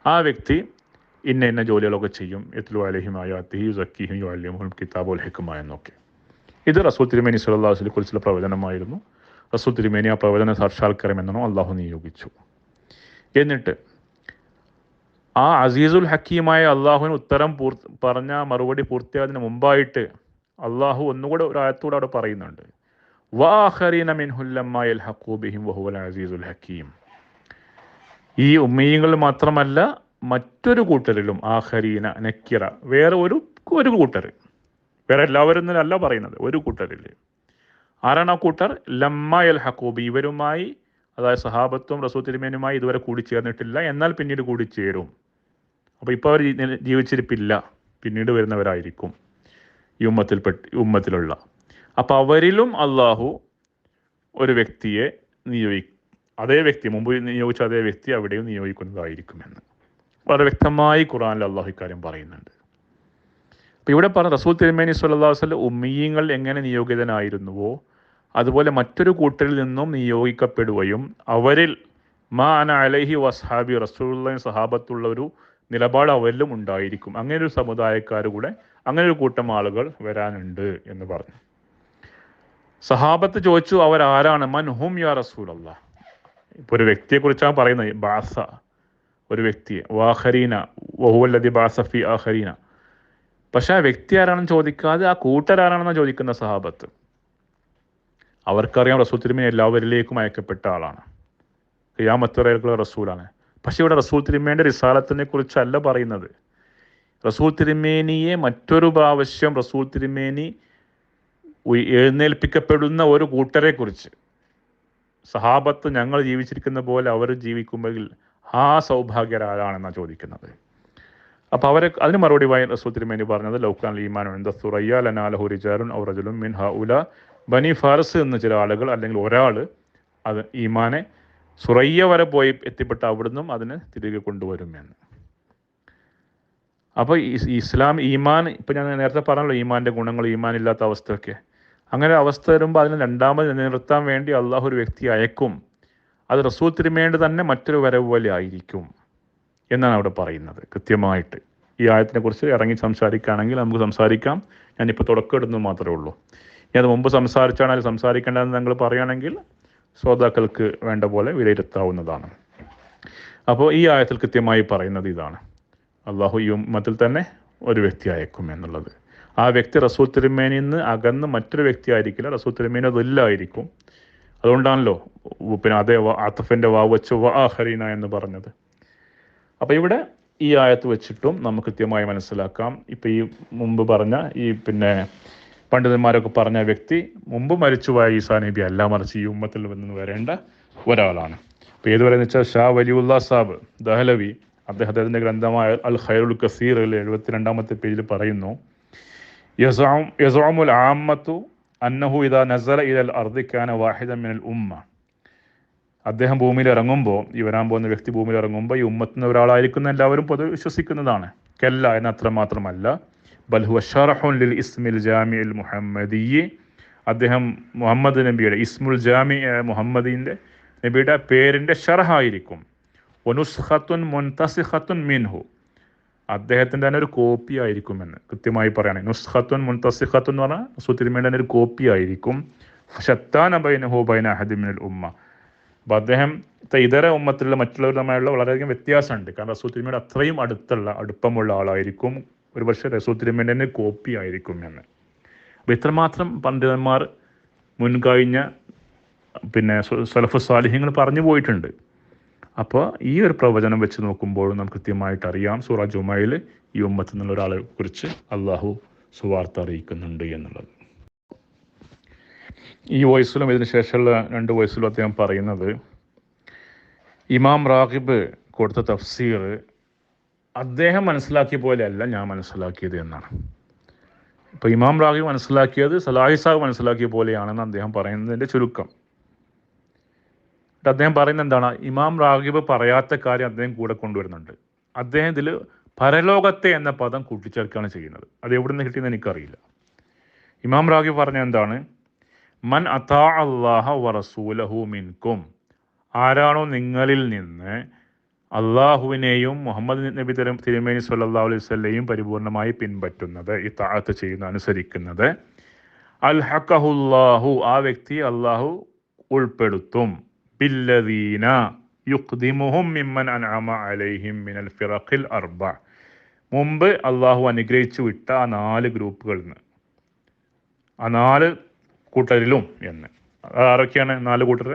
ആ വ്യക്തി ഇന്ന ജോലികളൊക്കെ ചെയ്യും. യത്ലു അലൈഹിം ആയാതിഹി യുസക്കീഹിം വയുഅല്ലിമുഹുൽ കിതാബ വൽ ഹിക്മ എന്നൊക്കെ. ഇത് റസൂൽ തിരുമേനി സ്വല്ലല്ലാഹു അലൈഹി വസല്ലം കുറിച്ചുള്ള പ്രവചനമായിരുന്നു. റസൂൽ തിരുമേനി ആ പ്രവചന സാക്ഷാത്കാരമെന്നോ അള്ളാഹു നിയോഗിച്ചു. എന്നിട്ട് ആ അസീസുൽ ഹക്കീമായ അള്ളാഹുവിന് ഉത്തരം പറഞ്ഞ മറുപടി പൂർത്തിയായതിന് മുമ്പായിട്ട് അള്ളാഹു ഒന്നുകൂടെ ഒരു ആയത്തൂടെ അവിടെ പറയുന്നുണ്ട്. വആഖരീന മിൻഹും ലമ്മാ യൽഹഖൂ ബിഹിം വഹുവൽ അസീസുൽ ഹക്കീം. ഈ ഉമ്മയ്യങ്ങൾ മാത്രമല്ല മറ്റൊരു കൂട്ടരിലും, ആഖരീന നക്കിറ, വേറെ ഒരു കൂട്ടർ, വേറെ എല്ലാവരും എന്നല്ല പറയുന്നത്, ഒരു കൂട്ടരിൽ. ആരാണ് ആ കൂട്ടർ? ലമ്മാ യൽഹഖൂ ബി, ഇവരുമായി, അതായത് സഹാബത്തും റസൂൽ തിരുമേനുമായി ഇതുവരെ കൂടിച്ചേർന്നിട്ടില്ല, എന്നാൽ പിന്നീട് കൂടിച്ചേരും. അപ്പോൾ ഇപ്പോൾ അവർ ജീവിച്ചിരിപ്പില്ല, പിന്നീട് വരുന്നവരായിരിക്കും ഈ ഉമ്മത്തിലുള്ള. അപ്പോൾ അവരിലും അള്ളാഹു ഒരു വ്യക്തിയെ അതേ വ്യക്തി, മുമ്പ് നിയോഗിച്ച അതേ വ്യക്തി അവിടെയും നിയോഗിക്കുന്നതായിരിക്കുമെന്ന് വളരെ വ്യക്തമായി ഖുർആനിൽ അള്ളാഹു ഇക്കാര്യം പറയുന്നുണ്ട്. അപ്പോൾ ഇവിടെ പറഞ്ഞ റസൂൽ തിരുമേനി സ്വല്ലല്ലാഹു അലൈഹി വസല്ലം ഉമ്മയ്യങ്ങൾ എങ്ങനെ നിയോഗിതനായിരുന്നുവോ അതുപോലെ മറ്റൊരു കൂട്ടരിൽ നിന്നും നിയോഗിക്കപ്പെടുകയും അവരിൽ മാ അന അലൈഹി വസ്ഹാബി, റസൂലുള്ളാഹി സഹാബത്തുള്ള ഒരു നിലപാട് അവരിലും ഉണ്ടായിരിക്കും. അങ്ങനെ ഒരു സമുദായക്കാർ കൂടെ, അങ്ങനെ ഒരു കൂട്ടം ആളുകൾ വരാനുണ്ട് എന്ന് പറഞ്ഞു. സഹാബത്ത് ചോദിച്ചു, അവരാരാണ്? മൻ ഹും യാ റസൂലല്ലാഹ്. ഇപ്പോൾ ഒരു വ്യക്തിയെക്കുറിച്ചാണ് പറയുന്നത്, ബാസ, ഒരു വ്യക്തിയെ, വാഖരീന വഹുവല്ലദി ബാസ ഫി ആഖരീന. പക്ഷെ ആ വ്യക്തി ആരാണെന്ന് ചോദിക്കാതെ ആ കൂട്ടരാരാണെന്ന് ചോദിക്കുന്ന സഹാബത്ത്. അവർക്കറിയാം റസൂൽ തിരുമേനി എല്ലാവരിലേക്കും അയക്കപ്പെട്ട ആളാണ്, ഖിയാമത്ത് വരെയുള്ള റസൂലാണ്. പക്ഷെ ഇവിടെ റസൂൽ തിരുമേനിയുടെ റിസാലത്തിനെ കുറിച്ചല്ല പറയുന്നത്. റസൂൽ തിരുമേനിയെ മറ്റൊരു പ്രാവശ്യം റസൂൽ തിരുമേനി എഴുന്നേൽപ്പിക്കപ്പെടുന്ന ഒരു കൂട്ടരെ കുറിച്ച്, സഹാബത്ത് ഞങ്ങൾ ജീവിച്ചിരിക്കുന്ന പോലെ അവർ ജീവിക്കുമ്പോൾ ആ സൗഭാഗ്യരാരാണെന്നാണ് ചോദിക്കുന്നത്. അപ്പോൾ അതിന് മറുപടി റസൂൽ തിരുമേനി പറഞ്ഞത് ലൗകാൻ ഈമാൻ എന്താ സുറയ്യ ലനാലഹു റിജാലുൻ ഔ റജുലുൻ മിൻ ഹൗല ബനി ഫാർസ് എന്ന ചില ആളുകൾ, അല്ലെങ്കിൽ ഒരാൾ അത് ഈമാനെ സുറയ്യ വരെ പോയി എത്തിപ്പെട്ട് അവിടുന്നും അതിനെ തിരികെ കൊണ്ടുവരുമെന്ന്. അപ്പോൾ ഇസ്ലാം ഈമാൻ, ഇപ്പം ഞാൻ നേരത്തെ പറഞ്ഞല്ലോ ഈമാൻ്റെ ഗുണങ്ങൾ, ഈമാൻ ഇല്ലാത്ത അവസ്ഥയൊക്കെ, അങ്ങനെ അവസ്ഥ വരുമ്പോൾ അതിന് രണ്ടാമത് നിലനിർത്താൻ വേണ്ടി അള്ളാഹു ഒരു വ്യക്തി അയക്കും. അത് റസൂൽ തിരുമേനി തന്നെ മറ്റൊരു വരവ് പോലെ ആയിരിക്കും എന്നാണ് അവിടെ പറയുന്നത് കൃത്യമായിട്ട്. ഈ ആയത്തിനെ കുറിച്ച് ഇറങ്ങി സംസാരിക്കുകയാണെങ്കിൽ നമുക്ക് സംസാരിക്കാം. ഞാനിപ്പോൾ തുടക്കം ഇടുന്നത് മാത്രമേ ഉള്ളൂ. ഇനി അത് മുമ്പ് സംസാരിച്ചാണെങ്കിൽ സംസാരിക്കേണ്ടതെന്ന് നിങ്ങൾ പറയുകയാണെങ്കിൽ ശ്രോതാക്കൾക്ക് വേണ്ട പോലെ വിലയിരുത്താവുന്നതാണ്. അപ്പോൾ ഈ ആയത്തിൽ കൃത്യമായി പറയുന്നത് ഇതാണ്, അള്ളാഹു ഈ ഉമ്മത്തിൽ തന്നെ ഒരു വ്യക്തി അയക്കും എന്നുള്ളത്. ആ വ്യക്തി റസൂൽ തിരുമേനിയിൽ നിന്ന് അകന്ന് മറ്റൊരു വ്യക്തി ആയിരിക്കില്ല, റസൂൽ തിരുമേനി അതില്ലായിരിക്കും. അതുകൊണ്ടാണല്ലോ പിന്നെ അതേ ആത്തഫിൻ്റെ വാവ് വെച്ച് വആഖരീന എന്ന് പറഞ്ഞത്. അപ്പോൾ ഇവിടെ ഈ ആയത്ത് വെച്ചിട്ടും നമുക്ക് കൃത്യമായി മനസ്സിലാക്കാം, ഇപ്പോൾ ഈ മുമ്പ് പറഞ്ഞ ഈ പിന്നെ പണ്ഡിതന്മാരൊക്കെ പറഞ്ഞ വ്യക്തി മുമ്പ് മരിച്ചുപോയ ഈസാ നബി അല്ല, മറിച്ച് ഈ ഉമ്മത്തിൽ നിന്ന് വരേണ്ട ഒരാളാണ്. അപ്പോൾ ഏതുവരെ എന്ന് വെച്ചാൽ ഷാ വലിയുല്ലാ സാബ് ദഹലവി അദ്ദേഹത്തിൻ്റെ ഗ്രന്ഥമായ അൽ ഖൈറുൽ കസീറിൽ 72-ാമത്തെ പേജിൽ പറയുന്നു, യസ്ഉമുൽ ആമ്മത്തു അന്നഹു ഇദാ നസല ഇലൽ അർദി കാന വാഹിദൻ മിനൽ ഉമ്മ. അദ്ദേഹം ഭൂമിയിൽ ഇറങ്ങുമ്പോൾ, ഈ വരാൻ പോകുന്ന വ്യക്തി ഭൂമിയിൽ ഇറങ്ങുമ്പോൾ ഈ ഉമ്മത്തിന് ഒരാളായിരിക്കുന്ന എല്ലാവരും പൊതുവെ വിശ്വസിക്കുന്നതാണ്. കല്ല എന്ന അത്ര മാത്രമല്ല, ബൽ ഹുവ ഷറഹുൻ ലിൽ ഇസ്മിൽ ജാമിഉൽ മുഹമ്മദി. അദ്ദേഹം മുഹമ്മദ് നബിയുടെ ഇസ്മുൽ ജാമി മുഹമ്മദിൻ്റെ നബിയുടെ പേരിൻ്റെ ഷറഹായിരിക്കും. വനുസ്ഖത്തുൻ മുൻതസിഖത്തുൻ മിൻഹു, അദ്ദേഹത്തിൻ്റെ തന്നെ ഒരു കോപ്പി ആയിരിക്കുമെന്ന് കൃത്യമായി പറയുകയാണ്. നുസ്ഖത്തുൻ മുൻതസിഖത്തുൻ എന്ന് പറഞ്ഞാൽ റസൂൽ തിരുമേനിയുടെ തന്നെ ഒരു കോപ്പി ആയിരിക്കും. ഷത്താന ബൈനഹു ബൈന അഹദി മിനൽ ഉമ്മ. അപ്പോൾ അദ്ദേഹത്തെ ഇതര ഉമ്മത്തിലുള്ള മറ്റുള്ളവരുമായുള്ള വളരെയധികം വ്യത്യാസമുണ്ട്. കാരണം റസൂൽ തിരുമേനിയുടെ അത്രയും അടുപ്പമുള്ള ആളായിരിക്കും. ഒരു പക്ഷേ റസൂൽ തിരുമേനിയുടെ തന്നെ കോപ്പി ആയിരിക്കും എന്ന്. അപ്പോൾ ഇത്രമാത്രം പണ്ഡിതന്മാർ മുൻകഴിഞ്ഞ സലഫു സാലിഹ്യങ്ങൾ പറഞ്ഞു പോയിട്ടുണ്ട്. അപ്പോൾ ഈ ഒരു പ്രവചനം വെച്ച് നോക്കുമ്പോഴും നമുക്ക് കൃത്യമായിട്ട് അറിയാം സൂറ ജുമയിൽ ഈ ഉമ്മത്തിൽ നിന്നുള്ള ഒരാളെ കുറിച്ച് അള്ളാഹു സുവാർത്ത അറിയിക്കുന്നുണ്ട് എന്നുള്ളത്. ഈ വോയിസിലും ഇതിന് ശേഷമുള്ള 2 വോയിസിലും അദ്ദേഹം പറയുന്നത് ഇമാം റാഗിബ് കൊടുത്ത തഫ്സീർ അദ്ദേഹം മനസ്സിലാക്കിയ പോലെയല്ല ഞാൻ മനസ്സിലാക്കിയത് എന്നാണ്. ഇപ്പോൾ ഇമാം റാഗിബ് മനസ്സിലാക്കിയത് സലാഹി സാഹിബ് മനസ്സിലാക്കിയ പോലെയാണെന്ന് അദ്ദേഹം പറയുന്നതിൻ്റെ ചുരുക്കം. അദ്ദേഹം പറയുന്നത് എന്താണ്, ഇമാം റാഗിബ് പറയാത്ത കാര്യം അദ്ദേഹം കൂടെ കൊണ്ടുവരുന്നുണ്ട്. അദ്ദേഹം ഇതിൽ പരലോകത്തെ എന്ന പദം കൂട്ടിച്ചേർക്കുകയാണ് ചെയ്യുന്നത്. അത് എവിടെ നിന്ന് കിട്ടിയെന്ന് എനിക്കറിയില്ല. ഇമാം റാഗിബ് പറഞ്ഞ എന്താണ്, മൻ അതാ അല്ലാഹ വറസൂലഹു മിൻകും, ആരാണോ നിങ്ങളിൽ നിന്ന് അള്ളാഹുവിനെയും മുഹമ്മദ് നബി തിരുമേനി സല്ലല്ലാഹു അലൈഹി വസല്ലമയും പരിപൂർണമായി പിൻപറ്റുന്നത്, ഇതാഅത്ത് ചെയ്യുന്ന അനുസരിക്കുന്നത്, അൽഹഖഹുല്ലാഹു, ആ വ്യക്തി അള്ളാഹു ഉൾപ്പെടുത്തും, ബില്ലദീന യുഖ്ദിമുഹും മിമ്മൻ അൻഅമ അലൈഹിം മിനൽ ഫിറഖിൽ അർബ, മുമ്പ് അള്ളാഹു അനുഗ്രഹിച്ചു വിട്ട ആ 4 ഗ്രൂപ്പുകളിൽ നിന്ന്, ആ 4 കൂട്ടരിലും എന്ന്. ആരൊക്കെയാണ് 4 കൂട്ടർ?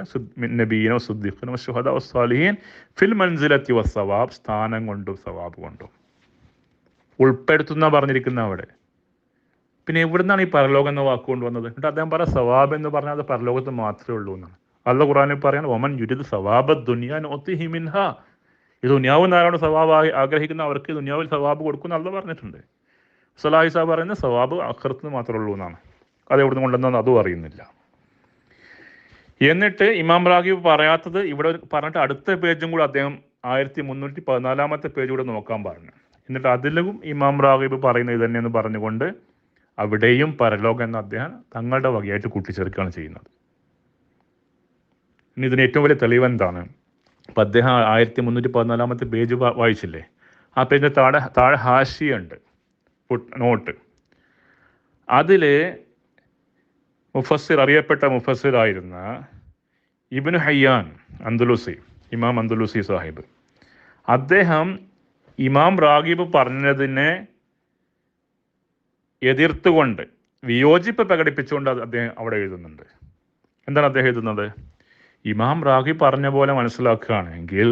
നബീന സുദ്ദീഖീന ശുഹദാ വസ്സാലിഹീൻ ഫിൽ മൻസിലത്തി വസ്സവാബ്, സ്ഥാനം കൊണ്ടും സവാബ് കൊണ്ടും ഉൾപ്പെടുത്തുന്ന പറഞ്ഞിരിക്കുന്ന അവിടെ. പിന്നെ എവിടുന്നാണ് ഈ പരലോകം എന്ന വാക്ക് കൊണ്ടുവന്നത്? എന്നിട്ട് അദ്ദേഹം പറയാം സവാബ് എന്ന് പറഞ്ഞാൽ അത് പരലോകത്ത് മാത്രമേ ഉള്ളൂ എന്നാണ്. അല്ലാഹു ഖുർആനിൽ പറയാൻ ഒമൻ യുരിദ് സവാബ ദുനിയ നുഅ്തിഹി മിൻഹ, ഈ ദുനിയാവ് നാരാണ് സവാബ് ആഗ്രഹിക്കുന്ന അവർക്ക് ദുനിയാവിൽ സവാബ് കൊടുക്കുന്ന അല്ലാഹു പറഞ്ഞിട്ടുണ്ട്. സലാഹി സാഹിബ് പറയുന്നത് സവാബ് ആഖിറത്തിന് മാത്രമേ ഉള്ളൂ എന്നാണ്. അത് എവിടുന്ന് കൊണ്ടുവന്നത് അതും അറിയുന്നില്ല. എന്നിട്ട് ഇമാം റാഗിബ് പറയാത്തത് ഇവിടെ പറഞ്ഞിട്ട് അടുത്ത പേജും കൂടെ അദ്ദേഹം 1314 പേജ് കൂടെ നോക്കാൻ പറഞ്ഞു. എന്നിട്ട് അതിലും ഇമാം റാഗിബ് പറയുന്നത് ഇത് തന്നെയെന്ന് പറഞ്ഞുകൊണ്ട് അവിടെയും പരലോകം എന്ന് അദ്ദേഹം തങ്ങളുടെ വകയായിട്ട് കൂട്ടിച്ചേർക്കുകയാണ് ചെയ്യുന്നത്. ഇനി ഇതിന് ഏറ്റവും വലിയ തെളിവ് എന്താണ്? അപ്പം അദ്ദേഹം 1314 പേജ് വായിച്ചില്ലേ, ആ പേജിൻ്റെ താഴെ ഹാഷിയുണ്ട്, നോട്ട്. അതിൽ മുഫസ്സിർ, അറിയപ്പെട്ട മുഫസ്സിറായിരുന്ന ഇബ്നു ഹയ്യാൻ അന്ദലുസി, ഇമാം അന്ദലുസി സാഹിബ്, അദ്ദേഹം ഇമാം റാഗിബ് പറഞ്ഞതിനെ എതിർത്തുകൊണ്ട് വിയോജിപ്പ് പ്രകടിപ്പിച്ചുകൊണ്ട് അദ്ദേഹം അവിടെ എഴുതുന്നുണ്ട്. എന്താണ് അദ്ദേഹം എഴുതുന്നത്? ഇമാം റാഗിബ് പറഞ്ഞ പോലെ മനസ്സിലാക്കുകയാണെങ്കിൽ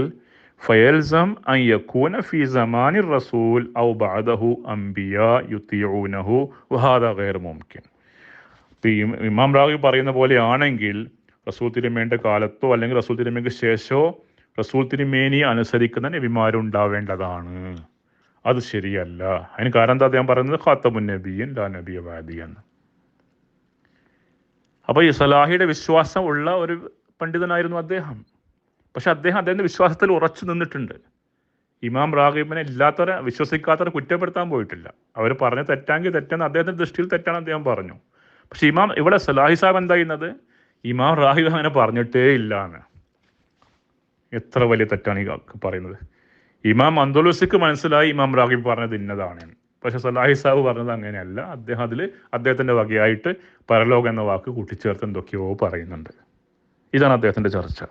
ഫയൽസം അൻ യകൂന ഫീ സമാനിർ റസൂൽ ഔ ബഅദഹു അംബിയാ യുതിഊനഹു വഹാദാ ഗൈർ മുംകിൻ. ഇമാം റാഗിബ് പറയുന്ന പോലെയാണെങ്കിൽ റസൂൽ തിരുമേനിയുടെ കാലത്തോ അല്ലെങ്കിൽ റസൂൽ തിരുമേനിക്ക് ശേഷമോ റസൂൽ തിരുമേനി അനുസരിക്കുന്ന നബിമാരുണ്ടാവേണ്ടതാണ്. അത് ശരിയല്ല. അതിന് കാരണം എന്താ അദ്ദേഹം പറയുന്നത്? ഖാത്തമുൻ നബിയ്യിൻ ലാ നബിയ ബഅദി എന്ന്. അപ്പോൾ ഈ സലാഹിയുടെ വിശ്വാസം ഉള്ള ഒരു പണ്ഡിതനായിരുന്നു അദ്ദേഹം. പക്ഷെ അദ്ദേഹത്തിൻ്റെ വിശ്വാസത്തിൽ ഉറച്ചു നിന്നിട്ടുണ്ട്. ഇമാം റാഗിബിനെ ഇല്ലാത്തവരെ, വിശ്വസിക്കാത്തവരെ കുറ്റപ്പെടുത്താൻ പോയിട്ടില്ല. അവർ പറഞ്ഞ തെറ്റാങ്കിൽ തെറ്റെന്ന് അദ്ദേഹത്തിൻ്റെ ദൃഷ്ടിയിൽ തെറ്റാണ് അദ്ദേഹം പറഞ്ഞു. പക്ഷെ ഇവിടെ സലാഹി സാഹിബ് എന്താ ചെയ്യുന്നത്? ഇമാം റാഗിബ് അങ്ങനെ പറഞ്ഞിട്ടേ ഇല്ല എന്ന്. എത്ര വലിയ തെറ്റാണ് ഈ പറയുന്നത്. ഇമാം അന്ദലുസിക്ക് മനസ്സിലായി ഇമാം റാഗിബ് പറഞ്ഞത് ഇന്നതാണ്. പക്ഷെ സലാഹി സാഹിബ് പറഞ്ഞത് അങ്ങനെയല്ല. അദ്ദേഹം അദ്ദേഹത്തിൻ്റെ വകയായിട്ട് പരലോകം എന്ന വാക്ക് കൂട്ടിച്ചേർത്ത് എന്തൊക്കെയോ പറയുന്നുണ്ട്. ഇതാണ് അദ്ദേഹത്തിൻ്റെ ചർച്ച.